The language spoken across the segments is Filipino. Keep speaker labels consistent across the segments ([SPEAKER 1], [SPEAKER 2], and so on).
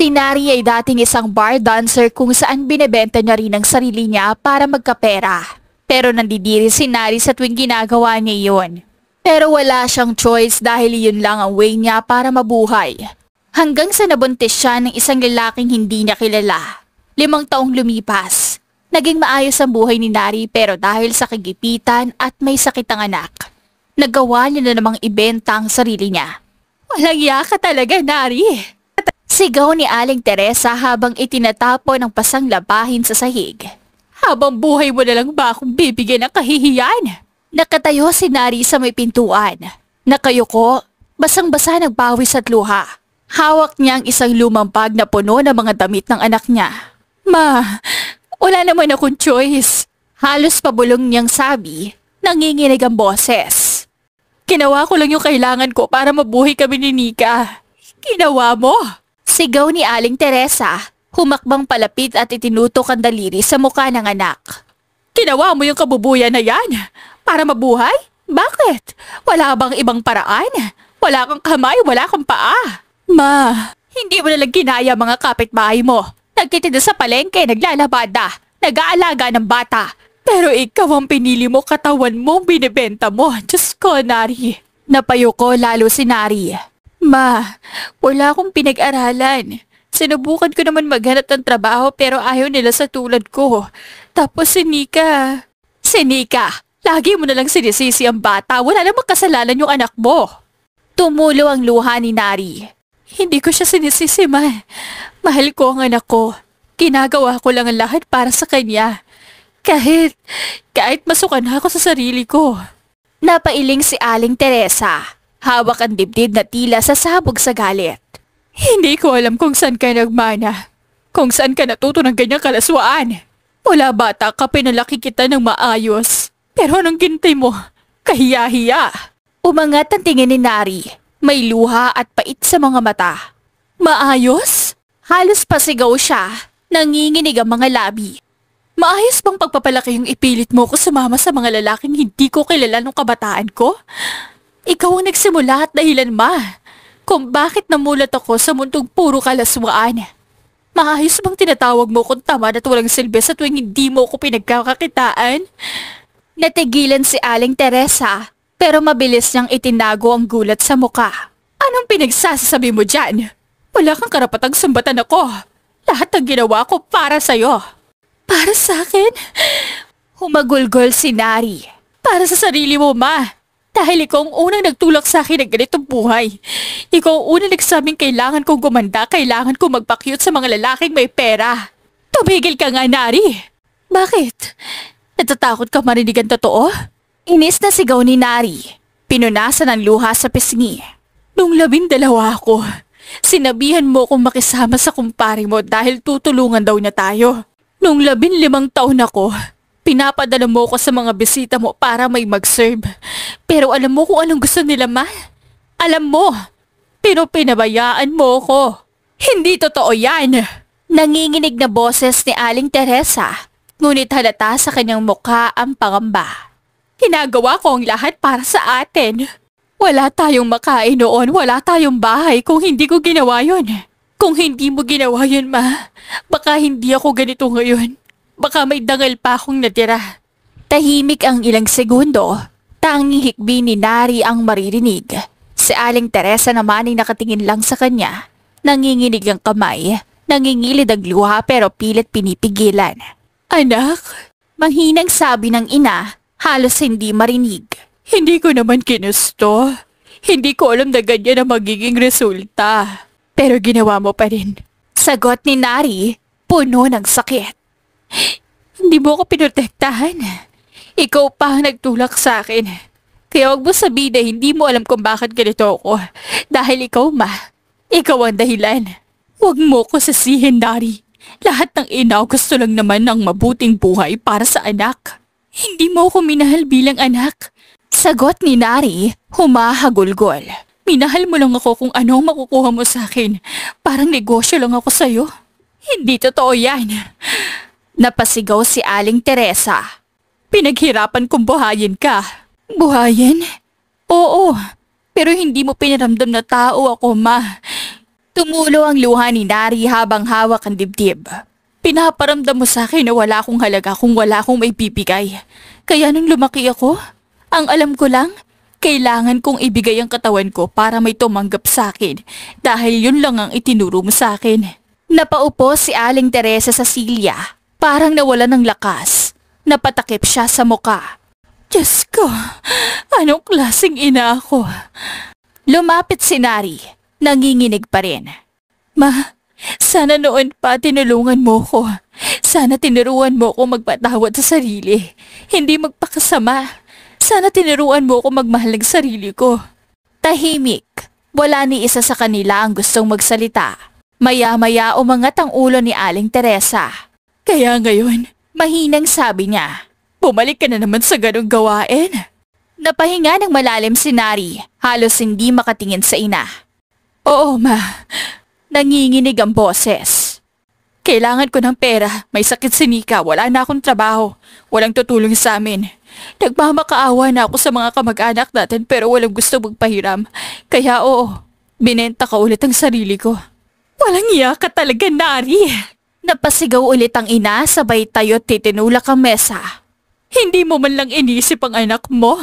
[SPEAKER 1] Si Nari ay dating isang bar dancer kung saan binebenta niya rin ang sarili niya para magkapera. Pero nandidiri si Nari sa tuwing ginagawa niya iyon. Pero wala siyang choice dahil iyon lang ang way niya para mabuhay. Hanggang sa nabuntis siya ng isang lalaking hindi niya kilala. 5 taong lumipas. Naging maayos ang buhay ni Nari pero dahil sa kagipitan at may sakit ang anak, nagawa niya na namang ibenta ang sarili niya. Walang iya ka talaga, Nari! Sigaw ni Aling Teresa habang itinatapon ang pasang labahin sa sahig. Habang buhay mo na lang ba akong bibigyan ng kahihiyan? Nakatayo si Nari sa may pintuan. Nakayuko, basang-basa nagpawis at luha. Hawak niya ang isang lumang bag na puno ng mga damit ng anak niya. Ma, wala naman akong choice. Halos pabulong niyang sabi, nanginginig ang boses. Ginawa ko lang yung kailangan ko para mabuhay kami ni Nika. Ginawa mo? Sigaw ni Aling Teresa, humakbang palapit at itinutok ang daliri sa mukha ng anak. Ginawa mo yung kabubuyan na yan para mabuhay? Bakit? Wala bang ibang paraan? Wala kang kamay, wala kang paa. Ma, hindi mo nalang kinaya mga kapitbahay mo. Nagtitinda sa palengke, naglalabada, nag-aalaga ng bata. Pero ikaw ang pinili mo, katawan mo, binibenta mo. Diyos ko, Nari. Napayuko lalo si Nari. Ma, wala akong pinag-aralan. Sinubukan ko naman maghanap ng trabaho pero ayaw nila sa tulad ko. Tapos si Nika. Si Nika, lagi mo nalang sinisisi ang bata. Wala namang kasalanan yung anak mo. Tumulo ang luha ni Nari. Hindi ko siya sinisisi, Ma. Mahal ko ang anak ko. Ginagawa ko lang ang lahat para sa kanya. Kahit masukan ako sa sarili ko. Napailing si Aling Teresa. Hawak ang dibdib na tila sasabog sa galit. Hindi ko alam kung saan ka nagmana. Kung saan ka natuto ng ganyang kalaswaan. Wala bata ka, pinalaki kita ng maayos. Pero anong gintay mo? Kahiya-hiya. Umangat ang tingin ni Nari. May luha at pait sa mga mata. Maayos? Halos pasigaw siya. Nanginginig ang mga labi. Maayos bang pagpapalaki yung ipilit mo ko sumama sa mga lalaking hindi ko kilala nung kabataan ko? Ikaw ang nagsimula at dahilan, Ma, kung bakit namulat ako sa mundong puro kalaswaan. Maayos bang tinatawag mo kung tamad at walang silbi sa tuwing hindi mo ko pinagkakakitaan? Natigilan si Aling Teresa, pero mabilis niyang itinago ang gulat sa muka. Anong pinagsasasabi mo dyan? Wala kang karapatang sumbatan ako. Lahat ng ginawa ko para sa'yo. Para sa akin? Humagulgol si Nari. Para sa sarili mo, Ma. Dahil ikaw ang unang nagtulak sa akin ng ganitong buhay. Ikaw ang unang nagsabing kailangan kong gumanda, kailangan kong magpakyut sa mga lalaking may pera. Tumigil ka nga, Nari. Bakit? Natatakot ka marinig ang totoo? Inis na sigaw ni Nari. Pinunasan ang luha sa pisngi. Nung 12 ako, sinabihan mo kong makisama sa kumpare mo dahil tutulungan daw niya tayo. Nung 15 taon ako, pinapadala mo ko sa mga bisita mo para may mag-serve. Pero alam mo kung anong gusto nila, Ma? Alam mo, pero pinabayaan mo ko. Hindi totoo yan. Nanginginig na boses ni Aling Teresa, ngunit halata sa kanyang mukha ang pangamba. Ginagawa ko ang lahat para sa atin. Wala tayong makain noon, wala tayong bahay kung hindi ko ginawa yun. Kung hindi mo ginawa yun, Ma, baka hindi ako ganito ngayon. Baka may dangal pa akong natira. Tahimik ang ilang segundo. Tanging hikbi ni Nari ang maririnig. Si Aling Teresa naman ay nakatingin lang sa kanya. Nanginginig ang kamay. Nangingilid ang luha pero pilit pinipigilan. Anak, mahinang sabi ng ina, halos hindi marinig. Hindi ko naman kinusto. Hindi ko alam na ganyan ang magiging resulta. Pero ginawa mo pa rin. Sagot ni Nari, puno ng sakit. Hindi mo ako pinotektahan. Ikaw pa ang nagtulak sa akin. Kaya wag mo sabihin na hindi mo alam kung bakit ganito ako. Dahil ikaw, Ma. Ikaw ang dahilan. Wag mo ko sasihin, Nari. Lahat ng ina gusto lang naman ng mabuting buhay para sa anak. Hindi mo ako minahal bilang anak. Sagot ni Nari, humahagulgol. Minahal mo lang ako kung ano ang makukuha mo sa akin. Parang negosyo lang ako sa'yo. Hindi totoo yan. Napasigaw si Aling Teresa. Pinaghirapan kong buhayin ka. Buhayin? Oo, pero hindi mo pinaramdam na tao ako, Ma. Tumulo ang luha ni Nari habang hawak ang dibdib. Pinaparamdam mo sa akin na wala akong halaga kung wala akong may bibigay. Kaya nung lumaki ako, ang alam ko lang, kailangan kong ibigay ang katawan ko para may tumanggap sa akin dahil yun lang ang itinuro mo sa akin. Napaupo si Aling Teresa sa silya, parang nawalan ng lakas. Napatakip siya sa muka. Diyos ko, anong klaseng ina ako? Lumapit si Nari, nanginginig pa rin. Ma, sana noon pa tinulungan mo ko. Sana tinuruan mo ko magpatawad sa sarili, hindi magpakasama. Sana tinuruan mo ko magmahal ng sarili ko. Tahimik, wala ni isa sa kanila ang gustong magsalita. Maya-maya umangat ang ulo ni Aling Teresa. Kaya ngayon, mahinang sabi niya, bumalik ka na naman sa ganong gawain. Napahinga ng malalim si Nari, halos hindi makatingin sa ina. Oo ma, nanginginig ang boses. Kailangan ko ng pera, may sakit si Nika, wala na akong trabaho, walang tutulong sa amin. Nagmamakaawa na ako sa mga kamag-anak natin pero walang gusto magpahiram. Kaya oo, binenta ka ulit ang sarili ko. Walang iya ka talaga, Nari. Napasigaw ulit ang ina, sabay tayo't titinulak ang mesa. Hindi mo man lang inisip ang anak mo.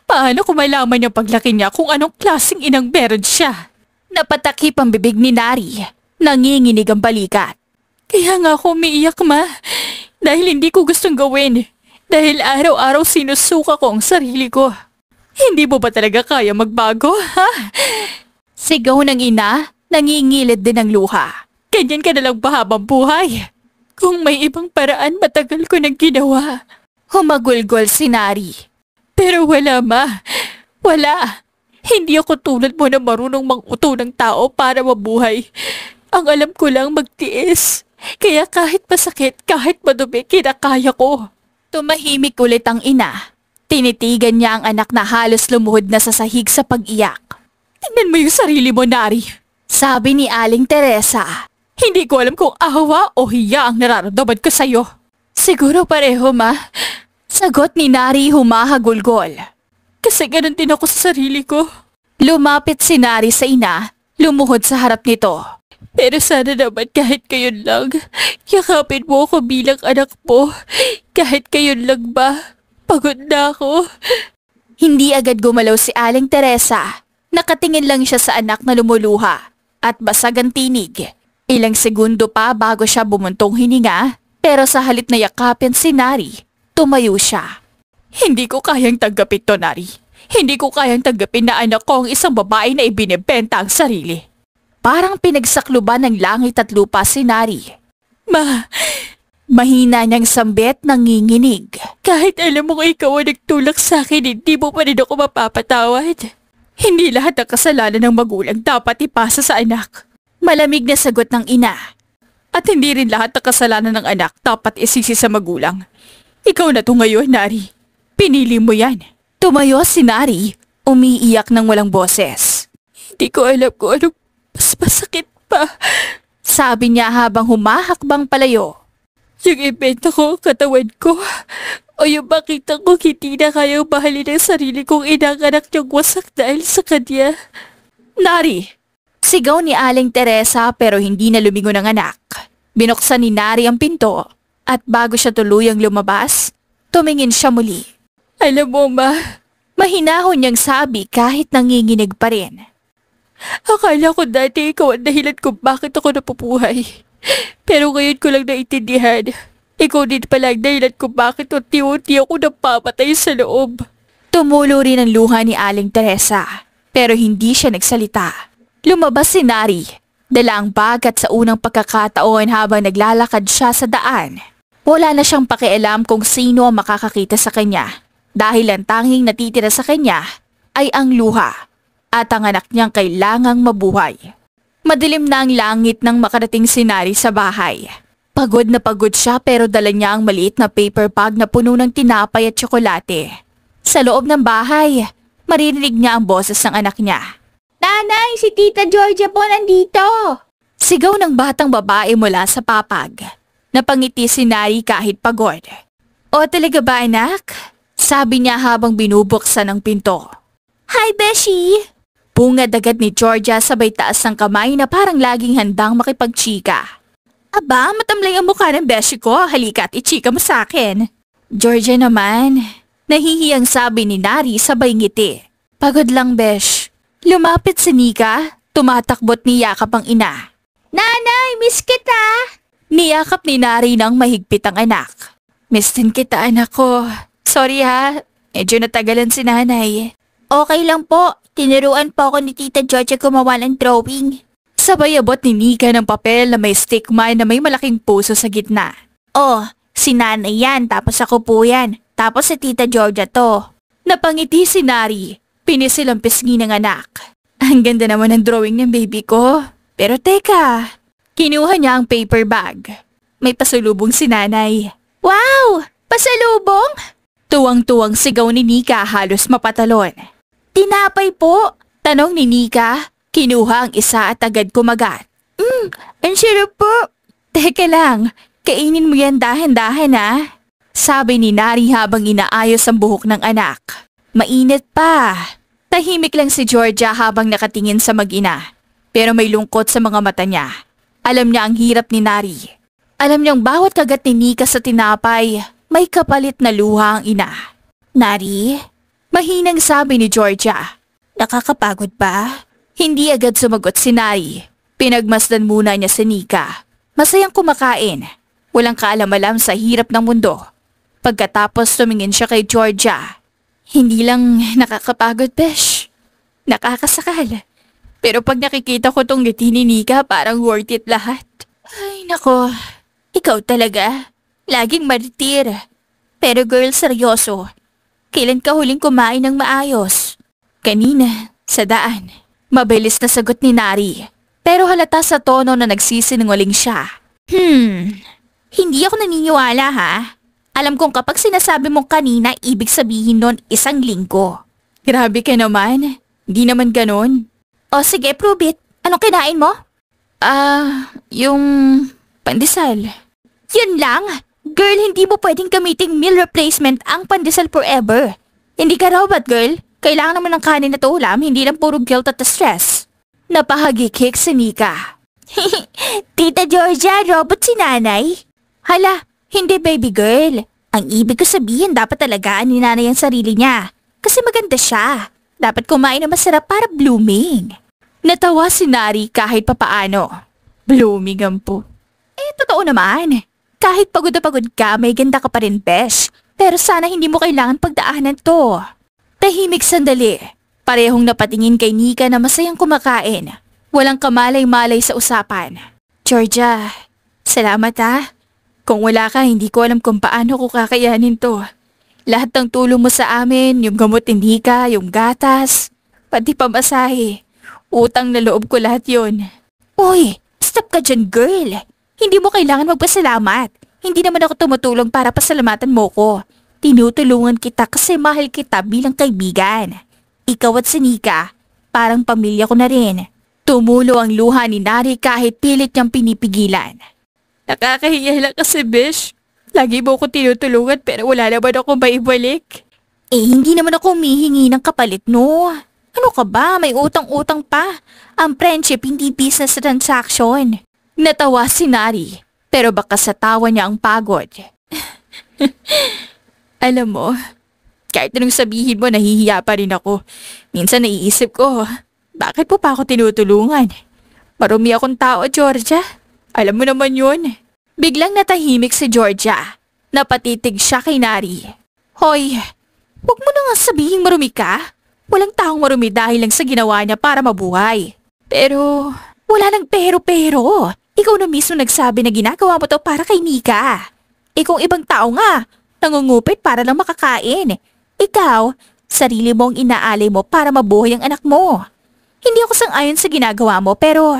[SPEAKER 1] Paano kung malaman niya paglaki niya kung anong klaseng inang meron siya? Napatakip ang bibig ni Nari. Nanginginig ang balikat. Kaya nga ako umiiyak, ma. Dahil hindi ko gustong gawin. Dahil araw-araw sinusuka ko ang sarili ko. Hindi mo ba talaga kaya magbago, ha? Sigaw ng ina, nangingilid din ang luha. Ganyan ka nalang ba habang buhay? Kung may ibang paraan, matagal ko nang ginawa. Humagulgol si Nari. Pero wala, ma. Wala. Hindi ako tulad mo na marunong manguto ng tao para mabuhay. Ang alam ko lang magtiis. Kaya kahit masakit, kahit madumi, kinakaya ko. Tumahimik ulit ang ina. Tinitigan niya ang anak na halos lumuhod na sa sahig sa pag-iyak. Tingnan mo yung sarili mo, Nari. Sabi ni Aling Teresa. Hindi ko alam kung awa o hiya ang nararamdaman ko sa'yo. Siguro pareho, ma. Sagot ni Nari humahagulgol. Kasi ganun din ako sa sarili ko. Lumapit si Nari sa ina, lumuhod sa harap nito. Pero sana naman kahit kayon lang, yakapin mo ako bilang anak mo. Kahit kayon lang ba? Pagod na ako. Hindi agad gumalaw si Aling Teresa. Nakatingin lang siya sa anak na lumuluha at basag ang tinig. Ilang segundo pa bago siya bumuntong hininga, pero sa halip na yakapin si Nari, tumayo siya. Hindi ko kayang tanggapin to, Nari. Hindi ko kayang tanggapin na anak ko ang isang babae na ibinebenta ang sarili. Parang pinagsakluban ng langit at lupa si Nari. Mahina niyang sambit, nanginginig. Kahit alam mong ikaw ang nagtulak sa akin, hindi mo pa rin ako mapapatawad. Hindi lahat ng kasalanan ng magulang dapat ipasa sa anak. Malamig na sagot ng ina. At hindi rin lahat ng kasalanan ng anak dapat isisi sa magulang. Ikaw na to ngayon, Nari. Pinili mo yan. Tumayo si Nari, umiiyak ng walang boses. Hindi ko alam kung anong mas masakit pa. Sabi niya habang humahakbang palayo. Yung ibenta ko ang katawan ko. O yung makita ko hindi na kayang mahalin ang sarili kong inanganak niyang wasak dahil sa kanya. Nari! Sigaw ni Aling Teresa pero hindi na lumingon ang anak. Binuksan ni Nari ang pinto at bago siya tuluyang lumabas, tumingin siya muli. Alam mo, ma, mahinahon niyang sabi kahit nanginginig pa rin. Akala ko dati ikaw ang dahilan kung bakit ako napupuhay. Pero ngayon ko lang naintindihan. Ikaw din pala ang dahilan kung bakit unti-unti ako napapatay sa loob. Tumulo rin ang luha ni Aling Teresa, pero hindi siya nagsalita. Lumabas si Nari, dala ang bag at sa unang pagkakataon habang naglalakad siya sa daan. Wala na siyang pakialam kung sino ang makakakita sa kanya dahil ang tanging natitira sa kanya ay ang luha at ang anak niyang kailangang mabuhay. Madilim na ang langit nang makarating si Nari sa bahay. Pagod na pagod siya pero dala niya ang maliit na paper bag na puno ng tinapay at tsokolate. Sa loob ng bahay, maririnig niya ang boses ng anak niya. Nanay, si Tita Georgia po nandito! Sigaw ng batang babae mula sa papag. Napangiti si Nari kahit pagod. O talaga ba, anak? Sabi niya habang binubuksan ang pinto. Hi, Beshi! Bungad agad ni Georgia sabay taas ng kamay na parang laging handang makipagchika. Aba, matamlay ang mukha ng beshi ko. Halika at ichika mo sa akin. Georgia naman. Nahihiyang sabi ni Nari sabay ngiti. Pagod lang, besh. Lumapit si Nika. Tumatakbot niyakap ang ina. Nanay, miss kita! Niyakap ni Nari ng mahigpit ang anak. Miss din kita, anak ko. Sorry ha, medyo natagalan si nanay. Okay lang po, tinuruan po ako ni Tita Georgia gumawa ng drawing. Sabay abot ni Nika ng papel na may stigma na may malaking puso sa gitna. Oh, si nanay yan, tapos ako po yan. Tapos si Tita Georgia to. Napangiti si Nari, pinisil ang pisngi ng anak. Ang ganda naman ng drawing ng baby ko. Pero teka, kinuha niya ang paper bag. May pasalubong si nanay. Wow! Pasalubong? Tuwang-tuwang sigaw ni Nika halos mapatalon. Tinapay po? Tanong ni Nika. Kinuha ang isa at agad kumagat. Ang sarap po. Teka lang, kainin mo yan dahan-dahan ha. Sabi ni Nari habang inaayos ang buhok ng anak. Mainit pa. Tahimik lang si Georgia habang nakatingin sa mag-ina. Pero may lungkot sa mga mata niya. Alam niya ang hirap ni Nari. Alam niyang bawat kagat ni Nika sa tinapay, may kapalit na luha ang ina. Nari? Mahinang sabi ni Georgia. Nakakapagod ba? Hindi agad sumagot si Nari. Pinagmasdan muna niya si Nika. Masayang kumakain. Walang kaalam-alam sa hirap ng mundo. Pagkatapos tumingin siya kay Georgia. Hindi lang nakakapagod, besh. Nakakasakal. Pero pag nakikita ko tong ngiti ni Nika, parang worth it lahat. Ay nako, ikaw talaga. Laging martir. Pero girl, seryoso. Kailan ka huling kumain ng maayos? Kanina, sa daan. Mabilis na sagot ni Nari. Pero halata sa tono na nagsisinungaling siya. Hindi ako naniniwala ha. Alam kong kapag sinasabi mong kanina, ibig sabihin nun 1 linggo. Grabe ka naman. Hindi naman ganon. O sige, prove it. Anong kinain mo? Yung pandesal. Yun lang? Girl, hindi mo pwedeng gamiting meal replacement ang pandesal forever. Hindi ka robot, girl. Kailangan naman ng kanin at ulam, hindi lang puro guilt at stress. Napahagikik si Nika. Tita Georgia, robot si nanay? Hala, hindi baby girl. Ang ibig ko sabihin, dapat alagaan ni nanay ang sarili niya. Kasi maganda siya. Dapat kumain na masarap para blooming. Natawa si Nari kahit papaano. Blooming ang po. Totoo naman. Kahit pagod na pagod ka, may ganda ka pa rin, besh. Pero sana hindi mo kailangan pagdaanan to. Tahimik sandali. Parehong napatingin kay Nika na masayang kumakain. Walang kamalay-malay sa usapan. Georgia, salamat ha. Kung wala ka, hindi ko alam kung paano ko kakayanin to. Lahat ng tulong mo sa amin, yung gamot ni Nika, yung gatas, pati pamasahe. Utang na loob ko lahat yun. Uy, stop ka dyan, girl. Hindi mo kailangan magpasalamat. Hindi naman ako tumutulong para pasalamatan mo ko. Tinutulungan kita kasi mahal kita bilang kaibigan. Ikaw at si Nika, parang pamilya ko na rin. Tumulo ang luha ni Nari kahit pilit niyang pinipigilan. Nakakahiya lang kasi, besh. Lagi mo ko tinutulungan pero wala naman ako maibalik. Hindi naman ako humihingi ng kapalit, no? Ano ka ba? May utang-utang pa. Ang friendship hindi business transaction. Natawa si Nari, pero baka sa tawa niya ang pagod. Alam mo, kahit anong sabihin mo, nahihiya pa rin ako. Minsan naiisip ko, bakit po pa ako tinutulungan? Marumi akong tao, Georgia. Alam mo naman yun. Biglang natahimik si Georgia. Napatitig siya kay Nari. Hoy, huwag mo na nga sabihing marumi ka. Walang taong marumi dahil lang sa ginawa niya para mabuhay. Pero, wala nang pero-pero. Ikaw na mismo nagsabi na ginagawa mo to para kay Nika. Kung ibang tao nga, nangungupit para lang makakain. Ikaw, sarili mo ang inaalay mo para mabuhay ang anak mo. Hindi ako sang-ayon sa ginagawa mo pero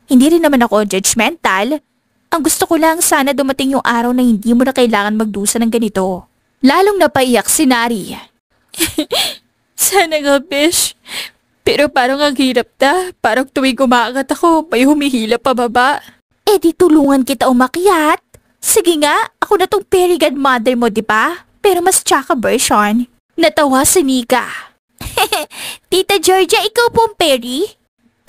[SPEAKER 1] hindi rin naman ako judgmental. Ang gusto ko lang sana dumating yung araw na hindi mo na kailangan magdusa ng ganito. Lalong napaiyak si Nari. Sana nga, besh. Pero parang ang hirap na. Parang tuwing umaangat ako, may humihila pababa. Di tulungan kita umakyat. Sige nga, ako na tong fairy godmother mo, di ba? Pero mas tsaka version. Natawa si Nika. Tita Georgia, ikaw pong Perry?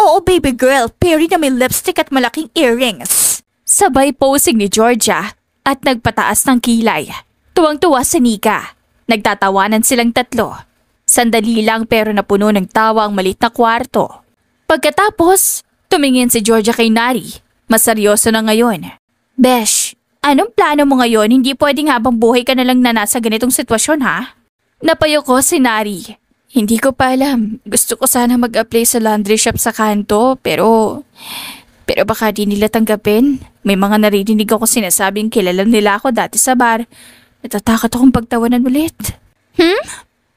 [SPEAKER 1] Oo, baby girl. Perry na may lipstick at malaking earrings. Sabay posing ni Georgia at nagpataas ng kilay. Tuwang-tuwa si Nika. Nagtatawanan silang tatlo. Sandali lang pero napuno ng tawa ang malit na kwarto. Pagkatapos, tumingin si Georgia kay Nari. Mas seryoso na ngayon. Besh, anong plano mo ngayon? Hindi pwedeng habang buhay ka na lang na nasa ganitong sitwasyon, ha? Napayo ko si Nari. Hindi ko pa alam. Gusto ko sana mag-apply sa laundry shop sa kanto, pero baka di nila tanggapin. May mga naririnig ako sinasabing kilala nila ako dati sa bar. Natatakot akong pagtawanan ulit.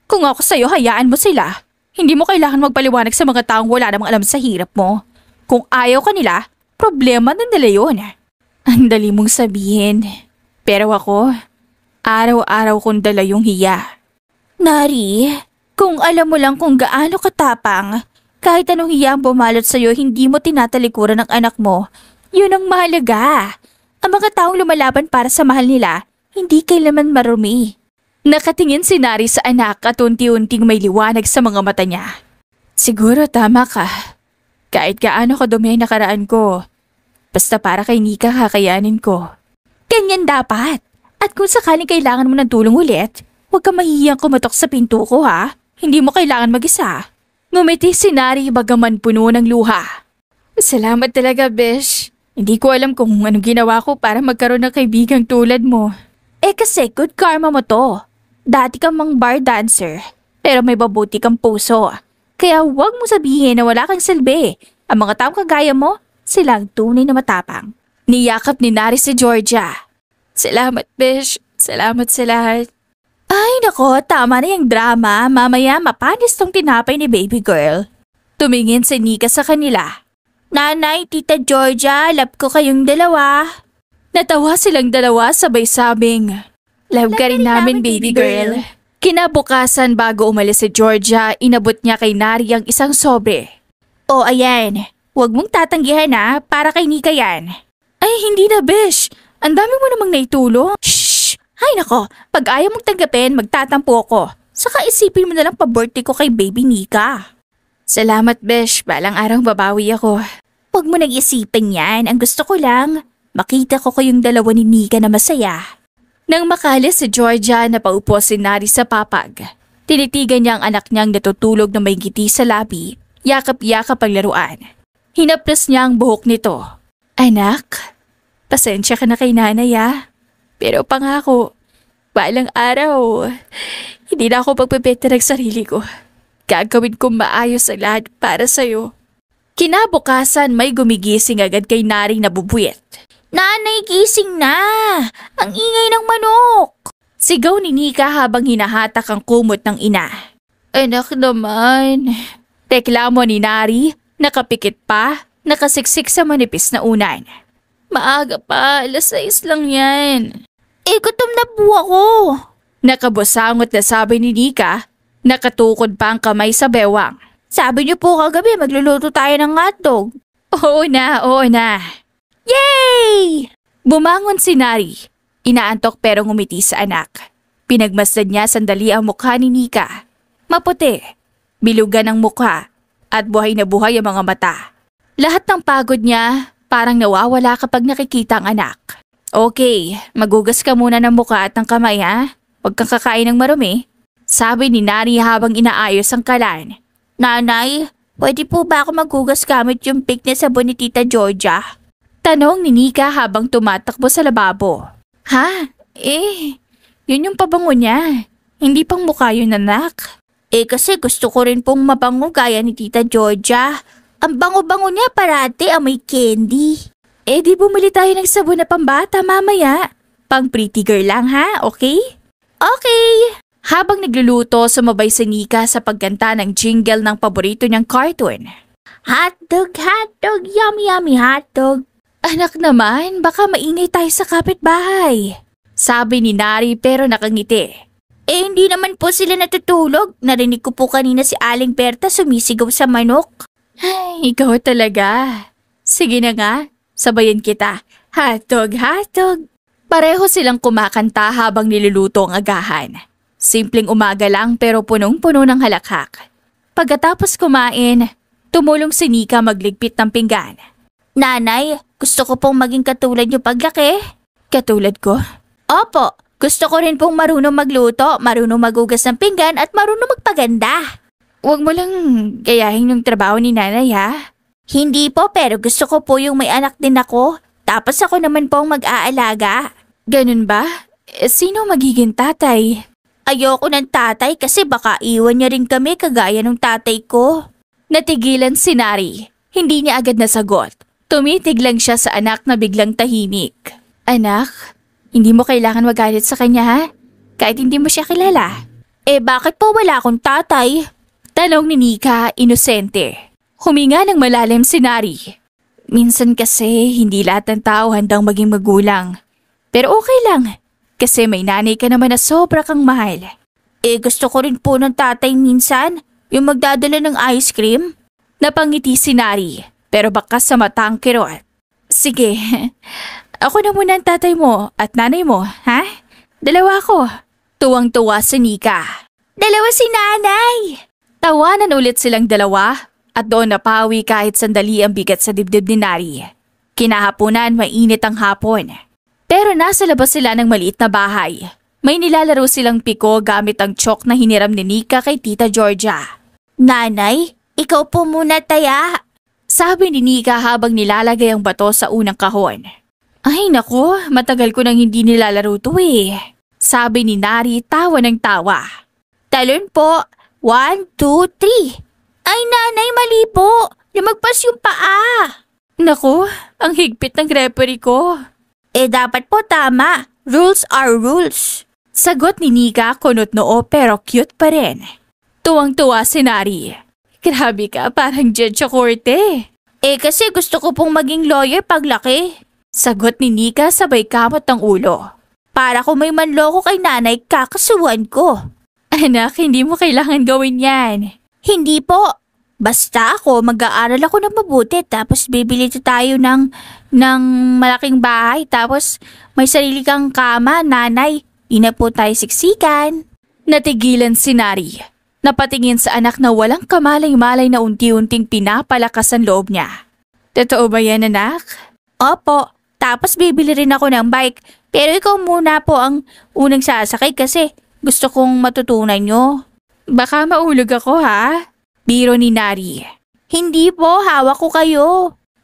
[SPEAKER 1] Kung ako sa'yo, hayaan mo sila. Hindi mo kailangan magpaliwanag sa mga taong wala namang alam sa hirap mo. Kung ayaw ka nila, problema na nila yun. Ang dali mong sabihin. Pero ako, araw-araw kong dala yung hiya. Nari, kung alam mo lang kung gaano katapang, kahit anong hiya ang bumalot sa'yo, hindi mo tinatalikuran ng anak mo. Yun ang mahalaga. Ang mga taong lumalaban para sa mahal nila, hindi kailanman marumi. Nakatingin si Nari sa anak at unti-unting may liwanag sa mga mata niya. Siguro tama ka. Kahit gaano kadumi ang nakaraan ko, basta para kay Nika kakayanin ko. Ganyan dapat. At kung sakaling kailangan mo ng tulong ulit, huwag ka mahihiyang kumatok sa pinto ko, ha? Hindi mo kailangan mag-isa. Ngumiti si Nari bagaman puno ng luha. Salamat talaga, Besh. Hindi ko alam kung anong ginawa ko para magkaroon ng kaibigang tulad mo. Kasi good karma mo to. Dati kang mang bar dancer, pero may babuti kang puso. Kaya huwag mo sabihin na wala kang silbi. Ang mga taong kagaya mo, sila ang tunay na matapang. Niyakap ni Nari si Georgia. Salamat, Besh. Salamat sa lahat. Ay nako, tama na yung drama. Mamaya mapanis tong tinapay ni baby girl. Tumingin si Nika sa kanila. Nanay, Tita Georgia, love ko kayong dalawa. Natawa silang dalawa sabay sabing, love ka rin namin, baby girl. Kinabukasan bago umalis si Georgia, inabot niya kay Nari ang isang sobre. O ayan, huwag mong tatanggihan na, para kay Nika yan. Ay hindi na, Besh. Ang dami mo namang naitulong. Shhh! Ay nako, pag ayaw mong tanggapin, magtatampo ako. Saka isipin mo na lang pa-birthday ko kay baby Nika. Salamat, Besh. Balang araw babawi ako. Huwag mo nag-isipin yan. Ang gusto ko lang, makita ko kayong dalawa ni Nika na masaya. Nang makalis si Georgia, napaupo si Nari sa papag. Tinitigan niya ang anak niyang natutulog na may ngiti sa labi. Yakap-yakap ang laruan. Hinaplas niya ang buhok nito. Anak, pasensya ka na kay nanay, ah. Pero pangako, balang araw, hindi na ako pagpipeta ng sarili ko. Gagawin kong maayos ang lahat para sa'yo. Kinabukasan may gumigising agad kay Nari na bubuwit. Nanay, gising na! Ang ingay ng manok! Sigaw ni Nika habang hinahatak ang kumot ng ina. Anak naman. Reklamo ni Nari, nakapikit pa, nakasiksik sa manipis na unan. Maaga pa, 6:00 lang yan. Gutom na po ako. Nakabusangot na sabi ni Nika, nakatukod pa ang kamay sa bewang. Sabi niyo po kagabi magluluto tayo ng hotdog. Oo na. Yay! Bumangon si Nari. Inaantok pero ngumiti sa anak. Pinagmasdan niya sandali ang mukha ni Nika. Maputi, bilugan ang mukha, at buhay na buhay ang mga mata. Lahat ng pagod niya parang nawawala kapag nakikita ang anak. Okay, magugas ka muna ng mukha at ng kamay, ha? Huwag kang kakain ng marumi. Sabi ni Nari habang inaayos ang kalan. Nanay, pwede po ba ako magugas gamit yung pink na sabon ni Tita Georgia? Tanong ni Nika habang tumatakbo sa lababo. Ha? Yun yung pabango niya. Hindi pang mukha yun, anak. Kasi gusto ko rin pong mabango gaya ni Tita Georgia. Ang bango-bango niya parati amoy candy. Di bumili tayo ng sabon na pambata mamaya. Pang pretty girl lang, ha? Okay? Okay! Habang nagluluto, sumabay si Nika sa pagkanta ng jingle ng paborito niyang cartoon. Hotdog, hotdog, yummy, yummy hotdog. Anak naman, baka maingay tayo sa kapitbahay. Sabi ni Nari pero nakangiti. Hindi naman po sila natutulog. Narinig ko po kanina si Aling Berta sumisigaw sa manok. Ay, ikaw talaga. Sige na nga, sabayan kita. Hotdog, hotdog. Pareho silang kumakanta habang niluluto ang agahan. Simpleng umaga lang pero punong-puno ng halakhak. Pagkatapos kumain, tumulong si Nika magligpit ng pinggan. Nanay, gusto ko pong maging katulad niyo paglaki. Katulad ko? Opo, gusto ko rin pong marunong magluto, marunong magugas ng pinggan at marunong magpaganda. Huwag mo lang gayahin yung trabaho ni nanay ha? Hindi po, pero gusto ko po yung may anak din ako. Tapos ako naman po ang mag-aalaga. Ganun ba? Sino magiging tatay? Ayoko ng tatay kasi baka iwan niya rin kami kagaya ng tatay ko. Natigilan si Nari. Hindi niya agad nasagot. Tumitig lang siya sa anak na biglang tahimik. Anak, hindi mo kailangan magalit sa kanya ha? Kahit hindi mo siya kilala. Bakit po wala akong tatay? Tanong ni Nika, inosente. Huminga ng malalim si Nari. Minsan kasi hindi lahat ng tao handang maging magulang. Pero okay lang, kasi may nanay ka naman na sobra kang mahal. Gusto ko rin po ng tatay minsan, yung magdadala ng ice cream. Napangiti si Nari, pero bakas sa mata ang kirot. Sige, ako na muna ang tatay mo at nanay mo, ha? Dalawa ko. Tuwang-tuwa si Nika. Dalawa si nanay! Tawanan ulit silang dalawa at doon napawi kahit sandali ang bigat sa dibdib ni Nari. Kinahaponan, mainit ang hapon. Pero nasa labas sila ng maliit na bahay. May nilalaro silang piko gamit ang chalk na hiniram ni Nika kay Tita Georgia. Nanay, ikaw po muna taya. Sabi ni Nika habang nilalagay ang bato sa unang kahon. Ay naku, matagal ko nang hindi nilalaro to eh. Sabi ni Nari tawa ng tawa. Talon po, 1, 2, 3. Ay nanay, mali po. Lumagpas yung paa. Naku, ang higpit ng referee ko. Dapat po tama. Rules are rules. Sagot ni Nika kunot noo pero cute pa rin. Tuwang-tuwa si Nari. Grabe ka, parang judge sa korte. Kasi gusto ko pong maging lawyer paglaki. Sagot ni Nika sabay kamot ng ulo. Para kung may manloko kay nanay, kakasuhan ko. Anak, hindi mo kailangan gawin yan. Hindi po. Basta ako, mag-aaral ako na mabuti tapos bibili tayo ng malaking bahay tapos may sarili kang kama, nanay. Di na po tayo siksikan. Natigilan si Nari. Napatingin sa anak na walang kamalay-malay na unti-unting pinapalakas ang loob niya. Totoo ba yan, anak? Opo, tapos bibili rin ako ng bike. Pero ikaw muna po ang unang sasakay kasi gusto kong matutunan nyo. Baka maulog ako ha? Biro ni Nari. Hindi po, hawak ko kayo.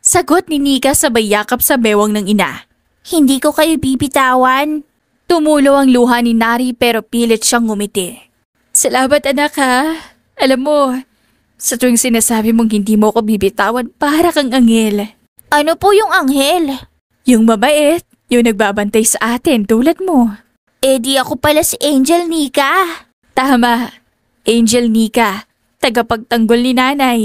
[SPEAKER 1] Sagot ni Nika sabay yakap sa bewang ng ina. Hindi ko kayo bibitawan. Tumulo ang luha ni Nari pero pilit siyang ngumiti. Salamat anak ha. Alam mo, sa tuwing sinasabi mong hindi mo ko bibitawan, para kang anghel. Ano po yung anghel? Yung mabait, yung nagbabantay sa atin tulad mo. Di ako pala si Angel Nika. Tama, Angel Nika, tagapagtanggol ni nanay.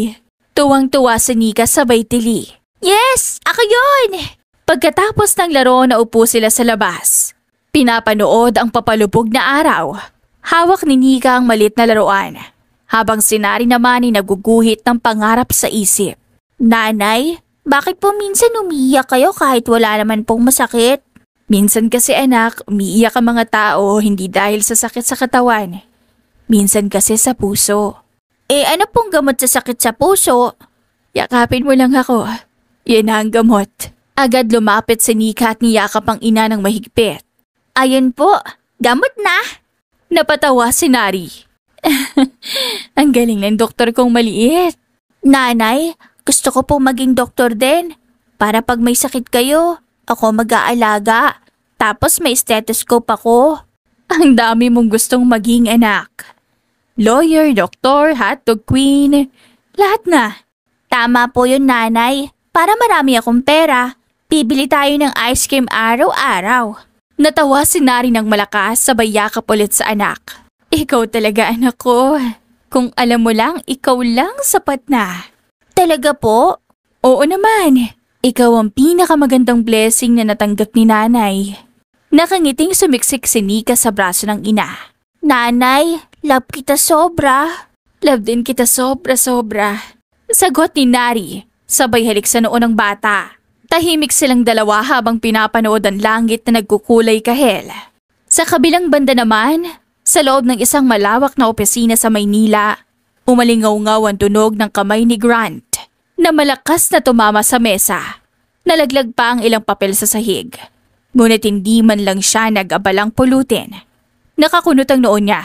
[SPEAKER 1] Tuwang-tuwa si Nika sabay tili. Yes, ako yun! Pagkatapos ng laro, naupo sila sa labas. Pinapanood ang papalubog na araw. Hawak ni Nika ang malit na laruan, habang si Nari naman ay naguguhit ng pangarap sa isip. Nanay, bakit po minsan umiiyak kayo kahit wala naman pong masakit? Minsan kasi anak, umiiyak ang mga tao hindi dahil sa sakit sa katawan. Minsan kasi sa puso. Ano pong gamot sa sakit sa puso? Yakapin mo lang ako. Yan ang gamot. Agad lumapit si Nika at niyakap ang ina ng mahigpit. Ayun po, gamot na. Napatawa si Nari. Ang galing ng doktor kong maliit. Nanay, gusto ko pong maging doktor din. Para pag may sakit kayo, ako mag-aalaga. Tapos may stethoscope ako. Ang dami mong gustong maging anak. Lawyer, doktor, hotdog queen, lahat na. Tama po yun nanay. Para marami akong pera, bibili tayo ng ice cream araw-araw. Natawa si Nari ng malakas sabay yakap ulit sa anak. Ikaw talaga anak ko. Kung alam mo lang, ikaw lang sapat na. Talaga po? Oo naman. Ikaw ang pinakamagandang blessing na natanggap ni nanay. Nakangiting sumiksik si Nika sa braso ng ina. Nanay, love kita sobra. Love din kita sobra-sobra. Sagot ni Nari, sabay halik sa noo ng bata. Tahimik silang dalawa habang pinapanood ang langit na nagkukulay kahel. Sa kabilang banda naman, sa loob ng isang malawak na opisina sa Maynila, Umalingaw-ngaw ang tunog ng kamay ni Grant na malakas na tumama sa mesa. Nalaglag pa ang ilang papel sa sahig. Ngunit hindi man lang siya nag-abalang pulutin. Nakakunot ang noon niya.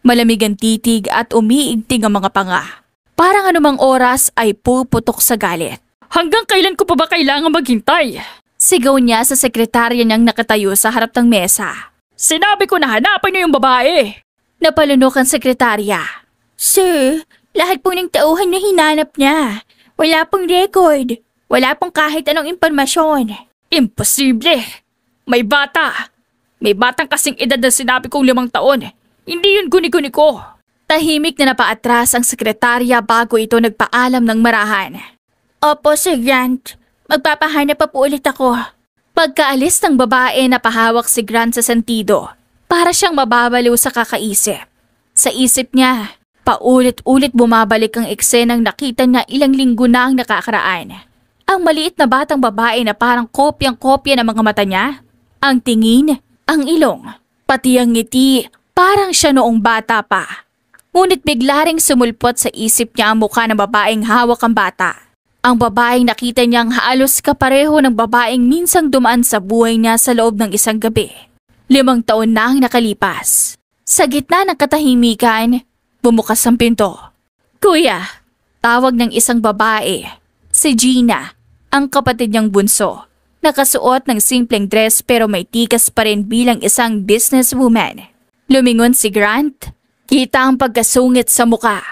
[SPEAKER 1] Malamig ang titig at umiigting ang mga panga. Parang anumang oras ay puputok sa galit. Hanggang kailan ko pa ba kailangan maghintay? Sigaw niya sa sekretarya niyang nakatayo sa harap ng mesa. Sinabi ko na hanapin niyo yung babae! Napalunok ang sekretarya. Sir, lahat po ng tauhan na hinanap niya. Wala pong record. Wala pong kahit anong impormasyon. Imposible! May bata! May batang kasing edad na sinabi kong 5 taon. Hindi yun guni-guni ko. Tahimik na napaatras ang sekretarya bago ito nagpaalam ng marahan. Opo, Sir Grant. Magpapahanap pa po ulit ako. Pagkaalis ng babae, napahawak si Grant sa sentido. Para siyang mababaliw sa kakaisip. Sa isip niya, paulit-ulit bumabalik ang eksenang nakita niya ilang linggo na ang nakakaraan. Ang maliit na batang babae na parang kopyang-kopya ng mga mata niya. Ang tingin, ang ilong, pati ang ngiti, parang siya noong bata pa. Ngunit bigla ring sumulpot sa isip niya ang mukha ng babaeng hawak ang bata. Ang babaeng nakita niyang halos kapareho ng babaeng minsang dumaan sa buhay niya sa loob ng isang gabi. 5 taon na ang nakalipas. Sa gitna ng katahimikan, bumukas ang pinto. Kuya, tawag ng isang babae. Si Gina, ang kapatid niyang bunso. Nakasuot ng simpleng dress pero may tikas pa rin bilang isang businesswoman. Lumingon si Grant. Kita ang pagkasungit sa muka.